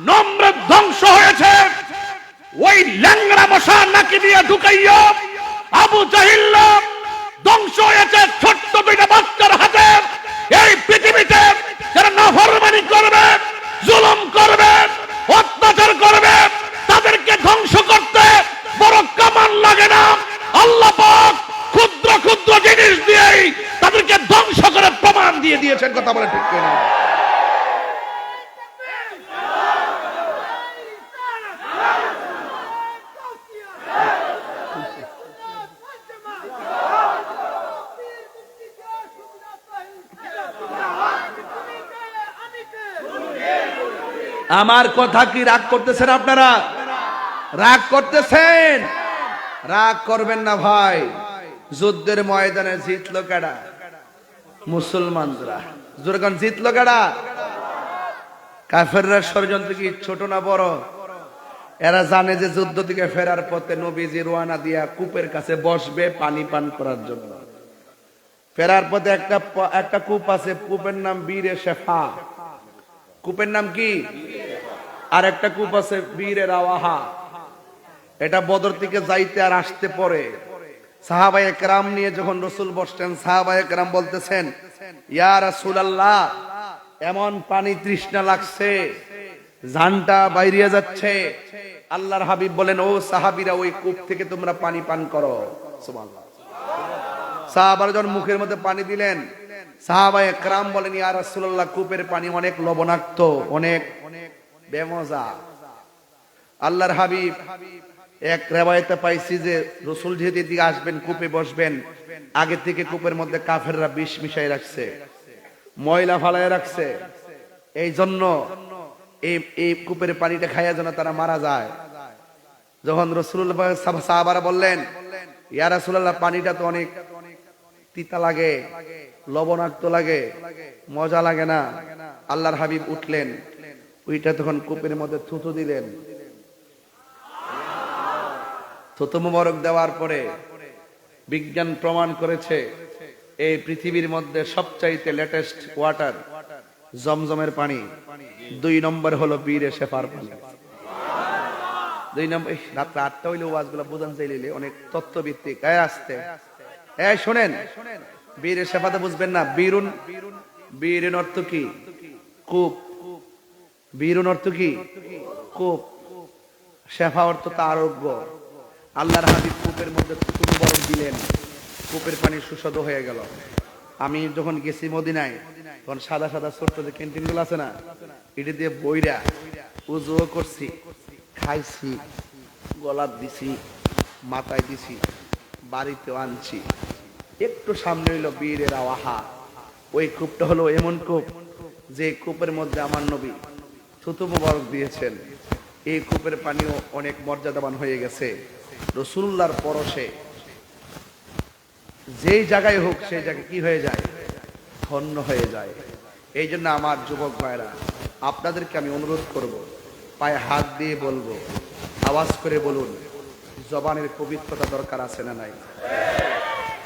নমরুদ ধ্বংস হয়েছে, ওই ল্যাংড়া মশা নাকি দিয়ে ঢুকাইয়া আবু জাহিল ধ্বংস হয়েছে ছোট্ট দুইটা বাচ্চার হাতে। এই পৃথিবীতে যারা নাফরমানি করবে, জুলুম করবে, অত্যাচার করবে, তাদেরকে ধ্বংস করতে বড় কামান লাগে না। আল্লাহ পাক ক্ষুদ্র ক্ষুদ্র জিনিস দিয়েই তাদেরকে ধ্বংস করে প্রমাণ দিয়ে দিয়েছেন। কথা বলে ঠিক কিনা? আমার কথা কি রাগ করতেছেন আপনারা? রাগ করতেছেন? রাগ করবেন না ভাই। যুদ্ধের ময়দানে জিতলো কারা? মুসলমানরা। যখন জিতলো কারা? কাফেররা। ষড়যন্ত্র কি ছোট না বড়? এরা জানে যে যুদ্ধ থেকে ফেরার পথে নবীজি রওনা দিয়া কূপের কাছে বসবে পানি পান করার জন্য। ফেরার পথে একটা কূপ আছে, কূপের নাম বীরে শেফা। কূপের নাম কি? আর একটা কূপ আছে বীরের আওয়াহা, এটা বদর থেকে যাইতে আর আসতে পরে সাহাবায়ে কেরাম নিয়ে যখন রসুল বসতেন, সাহাবায়ে কেরাম বলতেছেন, ইয়া রাসূলুল্লাহ, এমন পানি তৃষ্ণা লাগছে, জানটা বাইরে যাচ্ছে। আল্লাহর হাবিব বলেন, ও সাহাবীরা, ওই কূপ থেকে তোমরা পানি পান করো। সুবহানাল্লাহ। সাহাবারা যখন মুখের মধ্যে পানি দিলেন, সাহাবায়ে কেরাম বলেন, ইয়া রাসূলুল্লাহ, কূপের পানি অনেক লবণাক্ত, অনেক বেমজা। আল্লাহর হাবিব, এক রিওয়ায়াতে পাইছি যে রাসূল যেদিকে দিকে আসবেন, কূপে বসবেন, আগে থেকে কূপের মধ্যে কাফেররা বিষ মিশাই রাখছে, ময়লা ফালায় রাখছে। এই জন্য এই কূপের পানিটা খাইয়া যেন তারা মারা যায়। যখন রাসূলুল্লাহ সাহাবারা বললেন, ইয়া রাসূলুল্লাহ, পানিটা তো অনেক তিতা লাগে, লবণাক্ত লাগে, মজা লাগে না। আল্লাহর হাবিব উঠলেন, ওইটা তখন কূপের মধ্যে থুতু দিলেন। থুতু মুবারক দেওয়ার পরে বিজ্ঞান প্রমাণ করেছে এই পৃথিবীর মধ্যে সবচাইতে লেটেস্ট ওয়াটার জমজমের পানি। 2 নম্বর হলো বীরে শেফার পানি। 2 নম্বর, রাত্রে 8টা হইলে ওয়াজগুলো বুঝান চাইলে অনেক তত্ত্বভিত্তিক। আসতে শোনেন, বীরে শেফাতে বুঝবেন না। বীরুন অর্থ কি? কূপ। বীরুন অর্থ কি? কূপ। শেফা অর্থ তো আরোগ্য। আল্লাহর হাবিব কূপের মধ্যে থুতু মুবারক দিলেন, কূপের পানি সুস্বাদু হয়ে গেল। আমি যখন গেছি মদিনায়, তখন সাদা সাদা ছোট্ট যে ক্যান্টিনগুলো আছে না, এটা দিয়ে বইরা উজুও করছি, খাইছি, গলাত দিছি, মাথায় দিছি, বাড়িতেও আনছি। একটু সামনে হইল বীরের আওয়াহা। ওই কূপটা হলো এমন কূপ যে কূপের মধ্যে আমার নবী থুতু মুবারক দিয়েছেন। এই কূপের পানিও অনেক মর্যাদাবান হয়ে গেছে। রাসূলুল্লাহর পরশে যেই জায়গায় হোক, সেই জায়গায় কি হয়ে যায়? ধন্য হয়ে যায়। এই জন্য আমার যুবক ভাইরা, আপনাদেরকে আমি অনুরোধ করব, পায়ে হাত দিয়ে বলবো, আওয়াজ করে বলুন, জবানের পবিত্রতা দরকার আছে না নাই?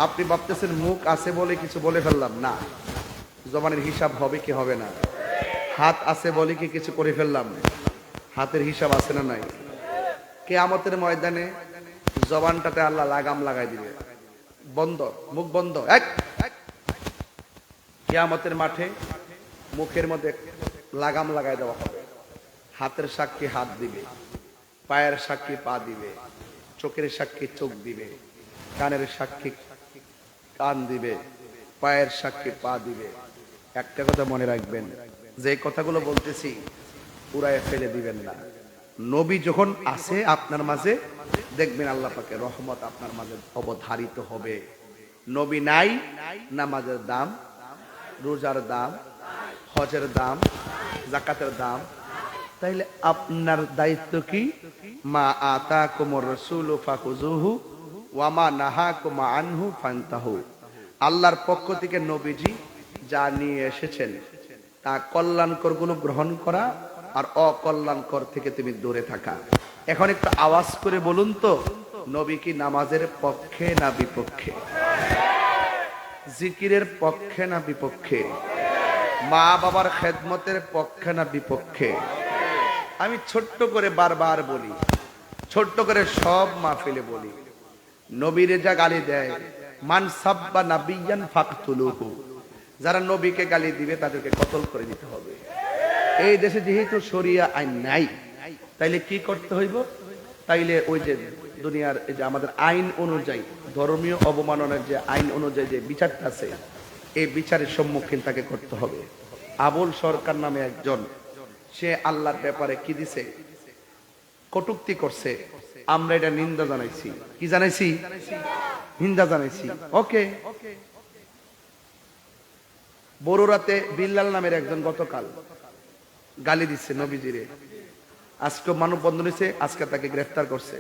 আপনি ভাবতেছেন মুখ আছে বলে কিছু বলে ফেললাম, না। জবানের হিসাব হবে কি হবে না? হাত আছে বলে কি কিছু করে ফেললাম, হাতের হিসাব আছে না নাই? কিয়ামতের ময়দানে জবানটাতে আল্লাহ লাগাম লাগাই দিবে, বন্ধ, মুখ বন্ধ। কিয়ামতের মাঠে মুখের মধ্যে লাগাম লাগাই দেওয়া হবে। হাতের সাক্ষী হাত দিবে, পায়ের সাক্ষী পা দিবে, চোখের সাক্ষী চোখ দিবে, কানের সাক্ষী কান দিবে, পায়ের সাক্ষী পা দিবে। একটা কথা মনে রাখবেন, যে কথাগুলো বলতেছি পুরায় ফেলে দিবেন না। নবী যখন আসে আপনার মাঝে, দেখবেন আল্লাহ পাকের রহমত আপনার মাঝে অবধারিত হবে। নবী নাই, নামাজের দাম, রোজার দাম, হজের দাম, যাকাতের দাম। তাইলে আপনার দায়িত্ব কি? মা আতাকুমুর রাসূলু ফাখুযুহু ওয়া মা নাহাকুম আনহু ফান্তাহু। আল্লাহর পক্ষ থেকে নবীজি যা নিয়ে এসেছেন তা কল্যাণকর গুলো গ্রহণ করা, আর অকল্যাণকর থেকে তুমি দূরে থাকা। এখন একটু আওয়াজ করে বলুন তো, নবী কি নামাজের পক্ষে না বিপক্ষে? জিকিরের পক্ষে না বিপক্ষে? মা বাবার খেদমতের পক্ষে না বিপক্ষে? আমি ছোট্ট করে বারবার বলি, ছোট্ট করে সব মাহফিলে বলি, নবীরে যা গালি দেয়, মান সাব্বা নাবিয়ান ফাকতুলুহু, যারা নবীকে গালি দিবে তাদেরকে কতল করে দিতে হবে। এই দেশে যেহেতু শরিয়া আইন নাই, তাইলে কি করতে হইব? তাইলে ওই যে দুনিয়ার এই যে আমাদের আইন অনুযায়ী, ধর্মীয় অবমাননার যে আইন অনুযায়ী যে বিচারটা আছে, এই বিচারের সম্মুখীন তাকে করতে হবে। আবুল সরকার নামে একজন, সে আল্লাহর ব্যাপারে কি দিছে? কটূক্তি করছে। আমরা এটা নিন্দা জানাইছি। কি জানাইছি? নিন্দা জানাইছি। ওকে। বড়রাতে বিল্লাল নামের একজন গতকাল গালি দিচ্ছে নবীজিরে। আজকে মানববন্ধন হয়েছে, আজকে তাকে গ্রেফতার করছে।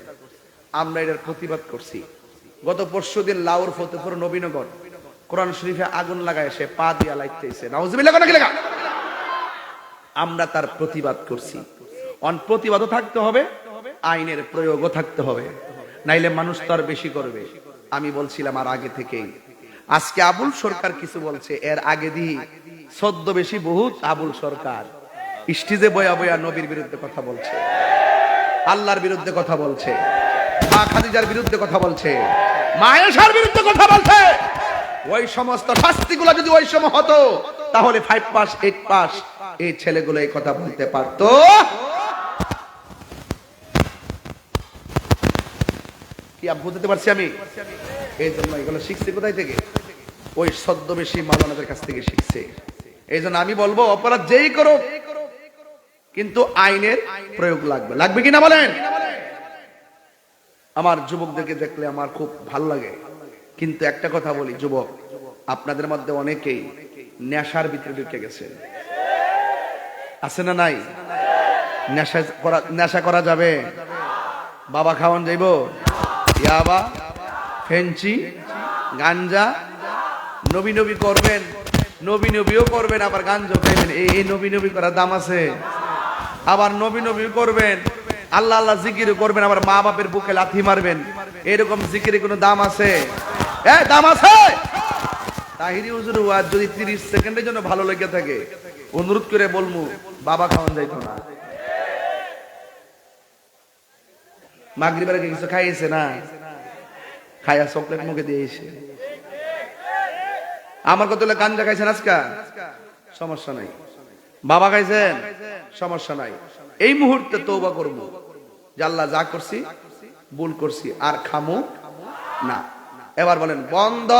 আমরা এটার প্রতিবাদ করছি। গত পরশুদিন লাউর ফতেপুর নবীনগর কোরআন শরীফে আগুন লাগায় সে পা দিয়া লাইতেছে। নাউজুবিল্লাহ নাকি লাগা? আমরা তার প্রতিবাদ করছি। প্রতিবাদও থাকতে হবে, আইনের প্রয়োগও থাকতে হবে, নাইলে মানুষ তো আর বেশি করবে। আমি বলছিলাম আর আগে থেকেই, আজকে আবুল সরকার কিছু বলছে, এর আগে দিয়ে ছদ্মবেশী বহুত আবুল সরকার স্টেজে বয়া বয়া নবীর বিরুদ্ধে কথা বলছে, আল্লাহর বিরুদ্ধে কথা বলছে, মা খাদিজার বিরুদ্ধে কথা বলছে, মা আয়েশার বিরুদ্ধে কথা বলছে। ওই সমস্ত শাস্তিগুলো যদি ওই সময় হতো তাহলে 5 পাস 8 পাস এই ছেলেগুলো এই কথা বলতে পারতো। কি বুঝতে পারছি আমি? এই জন্য এগুলো শিখছে কোথায় থেকে? ওই ছদ্মবেশী মাওলানাদের কাছ থেকে শিখছে। এই জন্য আমি বলবো অপরাধ যেই করো কিন্তু আইনের প্রয়োগ লাগবে, লাগবে কিনা বলেন? আমার যুবকদেরকে দেখলে আমার খুব ভালো লাগে, কিন্তু একটা কথা বলি, যুবক আপনাদের মধ্যে অনেকেই নেশার ভিতরে ঢুকে গেছে, আছে না নাই? নেশা করা যাবে? বাবা খাওয়ান যাইব, ইয়াবা, ফেঞ্চি, গাঞ্জা, নবী নবী করবেন, নবী নবীও করবেন, আবার গাঞ্জা খাইবেন, এই নবী নবী করার দাম আছে? আবার নবী নবী করবেন, আল্লাহ আল্লাহ জিকির করবেন, আবার মা বাপের বুকে লাথি মারবেন, এরকম জিকিরে কোনো দাম আছে? দাম আছে? তাহিরি হুজুর ওয়াজ যদি 30 সেকেন্ডের জন্য ভালো লেগে থাকে, অনুরোধ করে বলমু বাবা খাওয়ান যাইতো না। মাগরিবের আগে কিছু খাইয়েছে না? খাইয়া চকলেট মুখে দিয়েছে। আমার কত গাঞ্জা খাইছেন আজকা? সমস্যা নাই। বাবা খাইছেন? সমস্যা নাই। এই মুহূর্তে তওবা করব যে আল্লাহ যা করছি ভুল করছি, আর খামু না। এবার বলেন বন্ধ।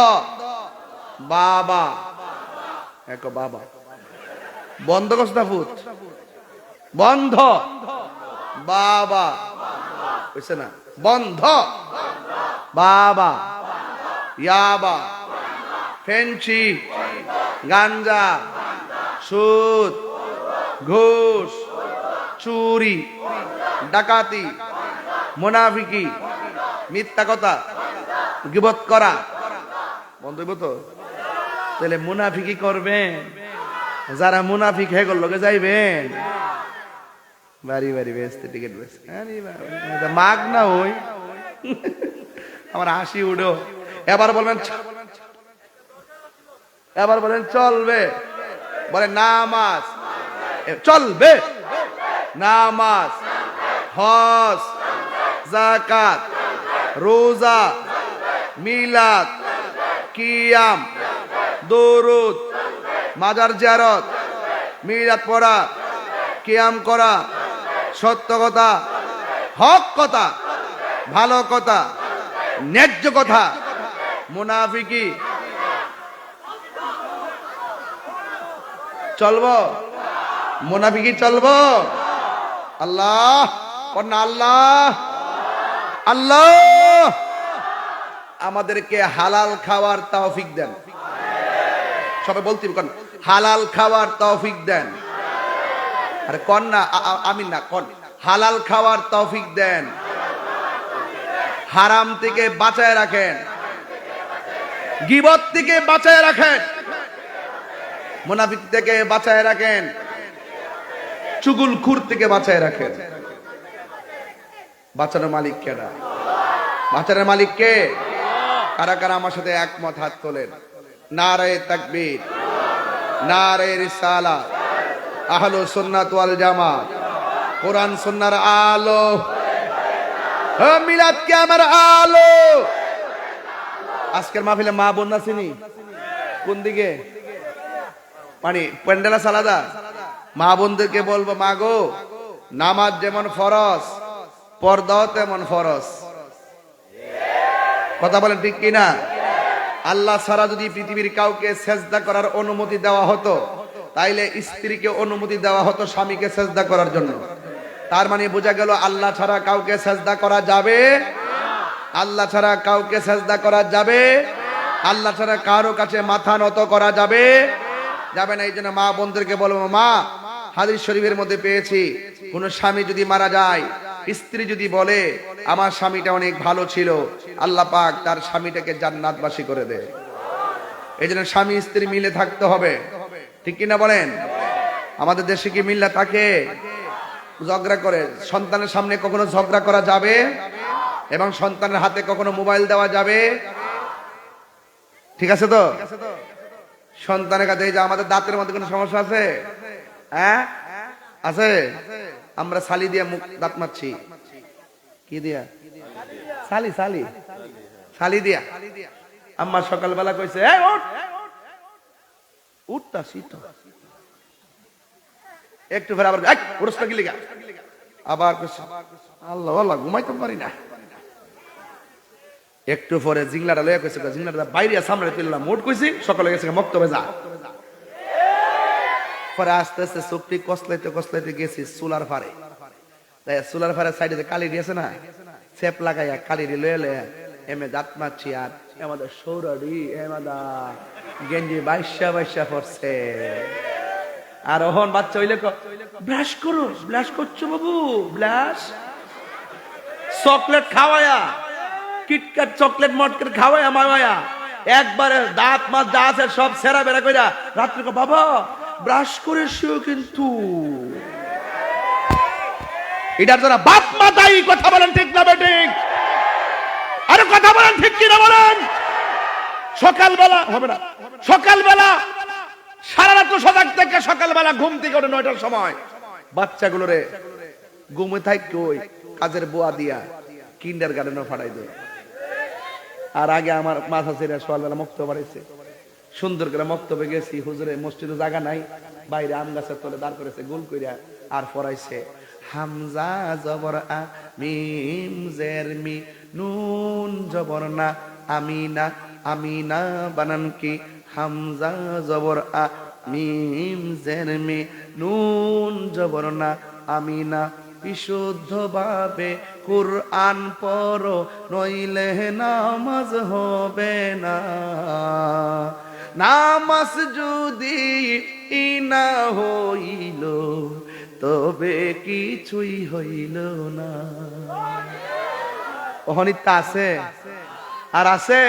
বাবা এক বাবা বন্ধ কষ্ট ফুট বন্ধ। বাবা বুঝছে না? বন্ধ। বাবা, ইয়াবা, ফেঞ্চি, গাঞ্জা, সুদ, ঘুষ, চুরি, ডাকাতি, মুনাফিকি, মিথ্যা কথা, গীবত করা বন্ধ হইব তো? তাহলে মুনাফিকি করবেন, যারা মুনাফিক হয়ে গেল লোকে যাইবেন বাড়ি বাড়ি বেচতে, টিকিট বেচতে, মাগ না ওই আমার হাসি উঠো। এবার বলবেন, এবার বলেন চলবে, বলে নামাজ চলবে, নামাজ, হজ, যাকাত, রোজা, মিলাদ, কিয়াম, দরুদ, মাজার জিয়ারত, মিলাদ পড়া, কিয়াম করা, সত্য কথা, হক কথা, ভালো কথা, ন্যায্য কথা। মুনাফিকি চলবো? মুনাফিকি চলবো? আল্লাহ আল্লাহ আল্লাহ আমাদেরকে হালাল খাওয়ার তৌফিক দেন। সবাই বলতে কোন হালাল খাওয়ার তৌফিক দেন। আরে কোন না, আমিন না, কোন হালাল খাওয়ার তৌফিক দেন। হারাম থেকে বাঁচায় রাখেন, গীবত থেকে বাঁচায় রাখেন, মুনাফিক থেকে বাঁচায় রাখেন, চুগুলখুর থেকে বাঁচায় রাখেন। বাঁচানোর মালিক কেডা? বাঁচানোর মালিক কে? কারা কারা আমার সাথে একমত হাত তোলেন? নারায়ে তাকবীর, নারায়ে রিসালাত, আহলু সুন্নাত ওয়াল জামাত, কোরআন সুন্নাহর আলো, মিলাদ কে আমার আলো। আজকের মাহফিলে মা বোন আসেনি? কোন দিকে? মানে প্যান্ডেলা সালাদা। মা বোনদেরকে বলবো, মা গো, নামাজ যেমন ফরজ, পর্দাও তেমন ফরজ। কথা বলেন ঠিক কিনা? আল্লাহ ছাড়া যদি পৃথিবীর কাউকে সেজদা করার অনুমতি দেওয়া হতো, তাইলে স্ত্রীকে অনুমতি দেওয়া হতো স্বামীকে সেজদা করার জন্য। তার মানে বোঝা গেল আল্লাহ ছাড়া কাউকে সেজদা করা যাবে? আল্লাহ ছাড়া কাউকে সেজদা করা যাবে? আল্লাহ ছাড়া কারো কাছে মাথা নত করা যাবে? যাবে না। এই জন্য মা বোনদেরকে বলবো, মা, হাদিস শরীফের মধ্যে পেয়েছি, কোন স্বামী যদি মারা যায়, স্ত্রী যদি বলে আমার স্বামীটা অনেক ভালো ছিল, আল্লাহ পাক তার স্বামীটাকে জান্নাতবাসী করে দেয়। এই জন্য স্বামী স্ত্রী মিলে থাকতে হবে, ঠিক কিনা বলেন? আমাদের দেশে কি মিল্লা থাকে? ঝগড়া করে। সন্তানের সামনে কখনো ঝগড়া করা যাবে? এবং সন্তানের হাতে কখনো মোবাইল দেওয়া যাবে? ঠিক আছে তো? সন্তানের কাছে, এই যে আমাদের দাঁতের মধ্যে কোনো সমস্যা আছে? হ্যাঁ, আছে? আমরা ছালি দিয়ে মুখ দাঁত মারছি, কি দিয়া? ছালি ছালি ছালি দিয়া। আম্মা সকালবেলা কইছে এই উঠ, উঠতাছি তো, একটু পরে আবার উঠছ না কি লিগা, আবার কইছে আল্লাহ আল্লাহ ঘুমাইতে পারি না। একটু পরে জিংলাটা লইয়া কইছে, জিংলাটা বাইরে সামনে তুললাম, মোট কইছি সকালে গেছে মক্তবে যা। পরে আস্তে আস্তে চোখটি কসলাইতে কসলাইতে গেছি চুলার ফারে, তাই চুলার ফারে সাইডে যে কালি দিয়েছে না, চেপ লাগাইয়া কালি লয়ে লয়ে এমে দাঁত মারছি। আর আমাদের সৌরডি এমাদা গেঞ্জি বাইশা বাইশা পড়ছে। আর ওহন বাচ্চা হইলে ব্রাশ করো, ব্রাশ করছো বাবু, ব্রাশ। চকলেট খাওয়ায়া, কিটকাট চকলেট মটকেট খাওয়ায়া মাওয়ায়া একবারে দাঁত মাছ যা আছে সব সেরা বেড়া কইরা রাত্রে বাবা ব্রাশ করে শুও। কিন্তু এটার জন্য বাপ মা দায়ী। কথা বলেন ঠিক না বেঠিক? আরে কথা বলেন ঠিক কিনা বলেন? সকালবেলা হবে না, সকালবেলা সারা রাত সজাগ থেকে সকালবেলা ঘুম থেকে ওঠে 9টার সময়, বাচ্চাগুলোরে ঘুমে থাকি ওই কাজের বুয়া দিয়া কিন্ডার গার্ডেনে ফাটাই দেয়। আর আগে আমার মাথা ছেড়ে সকালবেলা মক্তবে বাড়াইছে, সুন্দর করে মক্তবে গেছি। হুজুরে মসজিদে জায়গা নাই, বাইরে আম গাছের তলে দাঁড় করেছে গোল কইরা, আর পড়াইছে হামজা জবর আ মিম জের মি নুন জবর না আমিনা, আমিনা বানান কি হামজা জবর আ মিম জের মি নুন জবর না আমিনা। বিশুদ্ধ ভাবে কুরআন পড়ো, নইলে নামাজ হবে না। নামাজ যদি না হইল তবে কিছুই হইল না। অহনিতা আছে আর আছে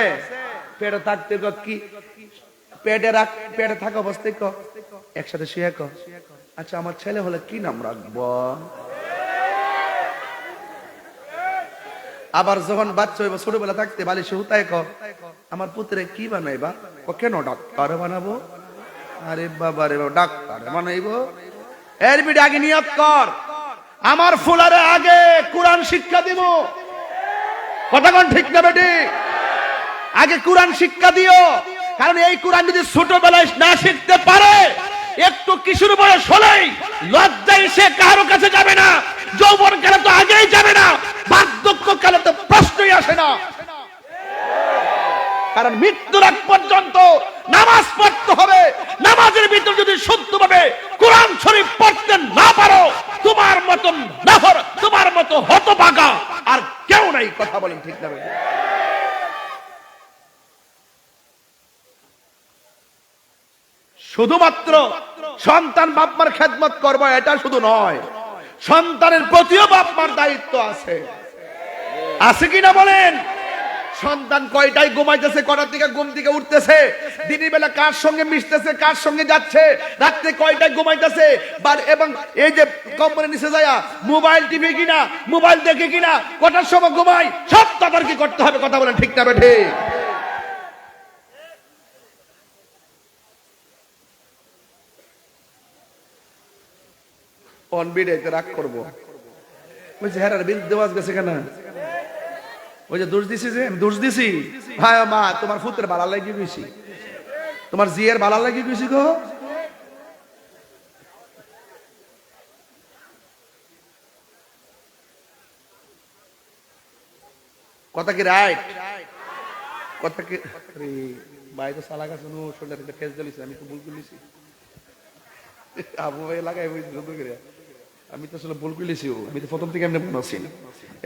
পেটে থাকতে কি পেটে রাখ, পেটে থাকা অবস্থায় একসাথে শুয়ে আচ্ছা আমার ছেলে হলে কি নাম রাখবো? আবার যখন বাচ্চা হইব ছোটবেলা থাকতে বালিশে হুতায় আমার পুত্রে কি বানাইবা? কেন ডাক্তার বানাবো? আরে বাবা রে বাবা, ডাক্তার বানাইবো? এর বিডি আগে নিয়ত কর, আমার ফুলারে আগে কোরআন শিক্ষা দিব। কথা কোন ঠিক না বেটি? আগে কোরআন শিক্ষা দিও, কারণ এই কোরআন যদি ছোটবেলায় না শিখতে পারে, একটু কিশোর বয়স হলেই লজ্জায় সে কারো কাছে যাবে না, যৌবন কালে তো আগেই যাবে না, বার্ধক্য কালে তো প্রশ্নই আসে না। কারণ মৃত্যুর আগ পর্যন্ত নামাজ পড়তে হবে। নামাজের ভিতর যদি শুদ্ধভাবে কোরআন শরীফ পড়তে না পারো, তোমার মতন নাফর, তোমার মতো হতভাগা আর কেউ নাই। কথা বলেন ঠিক না? শুধুমাত্র সন্তান বাপমার খেদমত করবো এটা শুধু নয়, সন্তানের প্রতিও বাপমার দায়িত্ব আছে। আছে কিনা বলেন? সন্তান কয়টায় ঘুমাইতেছে, কটার দিকে ঘুম থেকে উঠতেছে, দিনের বেলা কার সঙ্গে মিশতেছে, কার সঙ্গে যাচ্ছে, রাত্রে কয়টায় ঘুমাইতেছে, এবং এই যে কম্বলের নিচে যায় মোবাইল টিভি কিনা, মোবাইল দেখে কিনা, কটার সময় ঘুমাই, সব তদারকি করতে হবে। কথা বলেন ঠিক না বেঠে? অনবিডেতে রাগ করবো, ওই যে হেরার বিল দেওয়া গেছে কেন, ওই যে দোষ দিছি, যে দোষ দিছি ভাই মা তোমার ফুতের বালা লাগি গেছি, তোমার জিয়ের বালা লাগি গেছি গো। কথা কি রাইট? কথা কি ভাই তো সালা গাছ শোল্ডারে ফেস দিয়েছি, আমি তো ভুল করেছি। আবু ভাই লাগাই আমি তো আসলে ভুল করেছি, আমি তো প্রথম থেকে এমনি বলছি।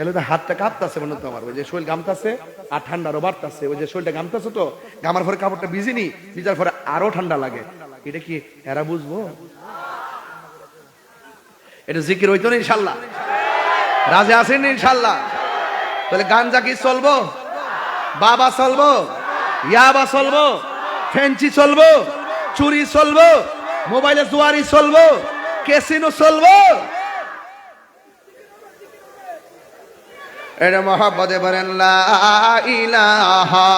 এলে তো হাতটা কাঁপতাছে মনে তো আমার, ওই যে শরীর গামতাছে আর ঠান্ডা আরো বাড়তাছে, ওই যে শরীরটা গামতাছে তো, গামার পরে কাপড়টা ভিজিনি, ভিজার পরে আরো ঠান্ডা লাগে। এটা কি এরা বুঝবো? এটা জিকির হইতো না ইনশাল্লাহ? রাজে আসেন ইনশাল্লাহ? তাহলে গাঞ্জা কি চলবো? বাবা চলবো? ইয়াবা চলবো? ফেঞ্চি চলবো? চুরি চলবো? মোবাইলে জুয়ারি চলবো? ক্যাসিনো চলবো? এটা মহব্বতে বলেন লা ইলাহা।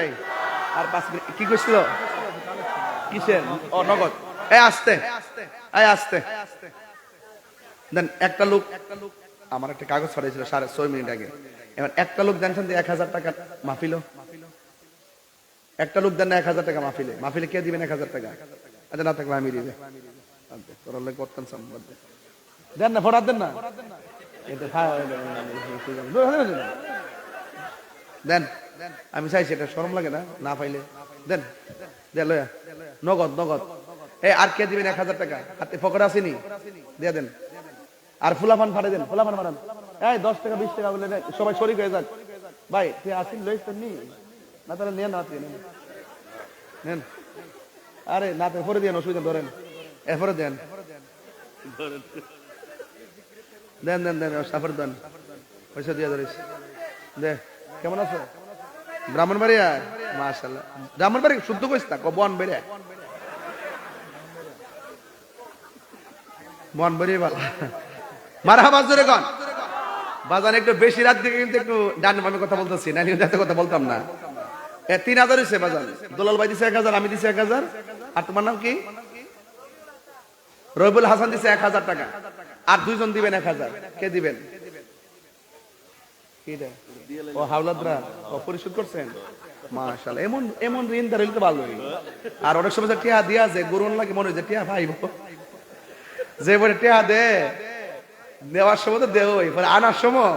এই আর 5 মিনিট কি কইছিল? কিসের? ও নগদ। এই আসতে, এই আসতে দেন। একটা লোক, আমার একটা কাগজ পাঠিয়েছিল 6:30 মিনিট আগে। এবার একটা লোক জানছেন যে 1000 টাকা মাহফিল, একটা লোক দেন না 1000 টাকা মাহফিলে। মাহফিলে কে দিবেন 1000 টাকা? আচ্ছা না থাকলে আমি দিবে তোর লোক করতেন সম্ভব দেন না, ফোড়া দেন না, দেন। আমি চাইছি, এটা শরম লাগে না? না পাইলে দেন, দেন লয়া নগদ নগদ। এই আর কে দিবেন 1000 টাকা? হাতে ফকর আসেনি, দিয়ে দেন। আর ফুলাফান ফাটে দেন, ফুলাফান ফাটান। এই 10 টাকা 20 টাকা বলে সবাই শরিক হয়ে যাক। ভাই তুই আসিন লইছেন নি না, তাহলে নেন, না নেন। আরে না তো পরে দেন, অসুবিধা, ধরেন এরপরে দেন, দেন দেন দেন, সাফার দেন, পয়সা দিয়ে ধরিস দে। কেমন আছো? ব্রাহ্মণবাড়িয়া, মাশাআল্লাহ। ব্রাহ্মণবাড়ি শুদ্ধ কইস না, বন বেড়ে, বন বেড়ে ভালো। মারহাবা জোরে কোন বাজান। একটু বেশি রাত দিকে কিন্তু একটু ডান বামে কথা বলতেছি, না এত কথা বলতাম না। 3000 হয়েছে বাজান। দুলাল ভাই দিছে 1000, আমি দিছি 1000। আর তোমার নাম কি? রবিউল হাসান দিছে 1000 টাকা। আর দুইজন দিবেন 1000। কে দিবেন? ও হাওলাদরা, ও পরিশোধ করছেন, মাশাআল্লাহ। এমন এমন ঋণ দাঁড় হইলে তো ভালোই। আর অনেক সময় টিয়া দিয়া যে গরুন লাগে মনে হয় যে টিয়া ভাইব, যে বলে টিয়া দে, দেওয়ার সময় তো দেও, আনার সময়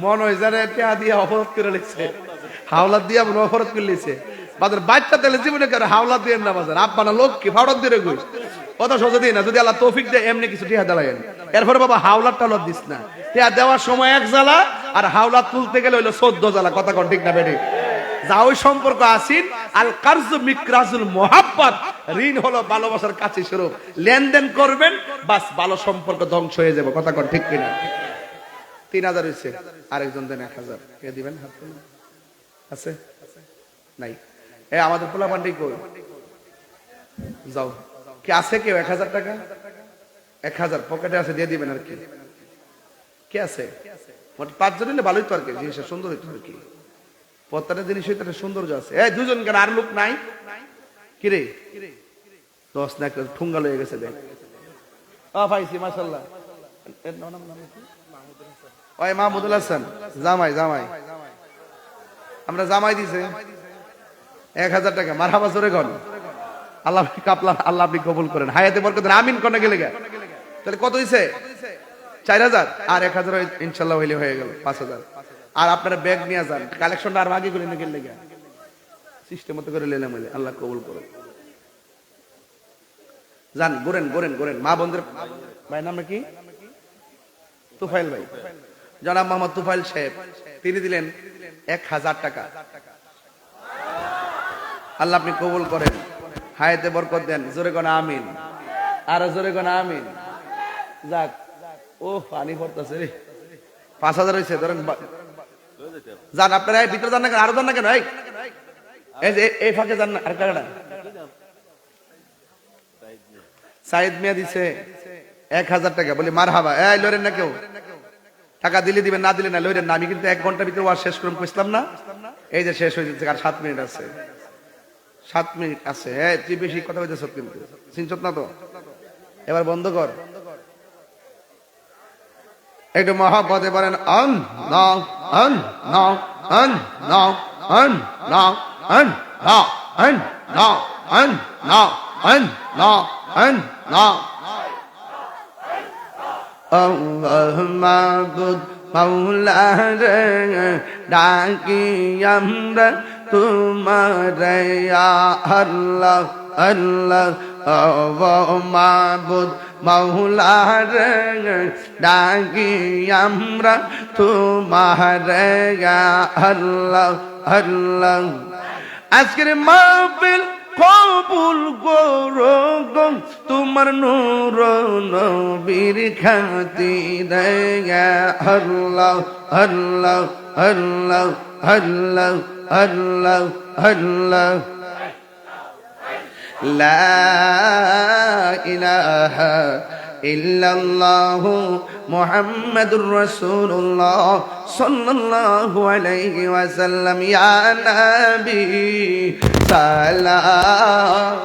মনে হয় জানে টিয়া দিয়া অপরাধ করে লিখছে, হাওলাদ দিয়া মনে অপরাধ করে লিখছে। বাজার বাচ্চা তেলে জীবনে করে হাওলাদ দিয়ে না বাজার, আব্বা না লোক কি ফাওড়াত দিয়ে গুছ কত সহজে দিই না। যদি আল্লাহ তৌফিক দেয় এমনি কিছু টিয়া দেলাইন, এরপরে বাবা হাওলাদ টাওলাদ দিস না। টিয়া দেওয়ার সময় এক জ্বালা, আর হাওলাদ তুলতে গেলে হইলো 14 জ্বালা। কথা কোন ঠিক না বেটি? যা ওই সম্পর্ক আসিন, আল কারজু মিকরাজুল মুহাব্বাত, ঋণ হলো ভালোবাসার কাছে স্বরূপ। লেনদেন করবেন, বাস ভালো সম্পর্ক ধ্বংস হয়ে যাবে। কথা কোন ঠিক কিনা? 3000 হইছে, আরেকজন দেন 1000। কে দিবেন? হাত তুলুন। আছে নাই? এ আমাদের পোলা পান্ডি কই? যাও, কি আছে কেউ 1000 টাকা? 1000 পকেটে আছে, দিয়ে দিবেন। আর কি কে আছে? মোট 5 জন হলে ভালোই তো। আর কি জিনিসটা সুন্দর হইতো। আর কি প্রত্যেকটা জিনিস হইতে একটা সৌন্দর্য আছে। এই দুজন কেন? আর লোক নাই কি রে? 10 না ঠুঙ্গা লয়ে গেছে দেখ। পাইছি, মাশাআল্লাহ। ওই মাহমুদুল হাসান, জামাই জামাই, আমরা জামাই দিছে 1000 টাকা। মারহাবা জোরে কোন। আল্লাহ কাপলা, আল্লাহ আপনি কবুল করেন, হায়াতে বরকত দেন, আমিন কোনে গেলে। তাহলে কত হইছে? 4000 আর 1000 ইনশাআল্লাহ হইলে হয়ে গেল 5000। আর আপনারা ব্যাগ নিয়ে যান, কালেকশনটা আর আগে করে নিয়ে গেলে সিস্টেম মতো করে লেলাম। আল্লাহ কবুল করেন। যান, ঘুরেন ঘুরেন ঘুরেন। মা বন্ধুর ভাই নাম কি? তুফাইল ভাই, জনাব মোহাম্মদ তুফাইল সাহেব, তিনি দিলেন 1000 টাকা। আল্লাহ আপনি কবুল করেন, হায়াতে বরকত দেন। জোরে কোন আমিন, আরো জোরে কোন আমিন। যাক, ও পানি পড়তেছে রে। 5000 হয়েছে, ধরেন যান। আপনারা ভিতরে যান না কেন? আরো যান না কেন? এই যে এই ফাঁকে যান না। আর টাকাটা সাইদ মিয়া দিছে 1000 টাকা। বলি মারহাবা। এই লরেন না কেউ? টাকা দিলে দিবেন, না দিলে না, লরেন না। আমি কিন্তু 1 ঘন্টার ভিতরে ওয়াজ শেষ করুন কইছিলাম না? এই যে শেষ হয়ে যাচ্ছে, আর 7 মিনিট আছে। 7 মিনিট আছে। হ্যাঁ, তুই বেশি কথা বলতেছ কিন্তু, চিনছত না তো। এবার বন্ধ কর। একটু মহব্বতে বলেন অন নাও, অন নাও, অন নাও, অন নাও, অন নাও, অন নাও, অন নাও, অন নাও, অন নাও। আল্লাহ মাবুদ মাওলা রে, ডাকি আমরা তোমারে আল্লাহ আল্লাহ। ও মাবুদ মাওলা রে, ডাকি আমরা তোমারে আল্লাহ আল্লাহ। আজকের মাহফিল কবুল করো গো, তোমার নূর নবীর খাতিরে আল্লাহ আল্লাহ আল্লাহ আল্লাহ আল্লাহ আল্লাহ। লা ইলাহা ইল্লাল্লাহু মুহাম্মাদুর রাসূলুল্লাহ সাল্লাল্লাহু আলাইহি ওয়াসাল্লাম। ইয়া নবী সালাম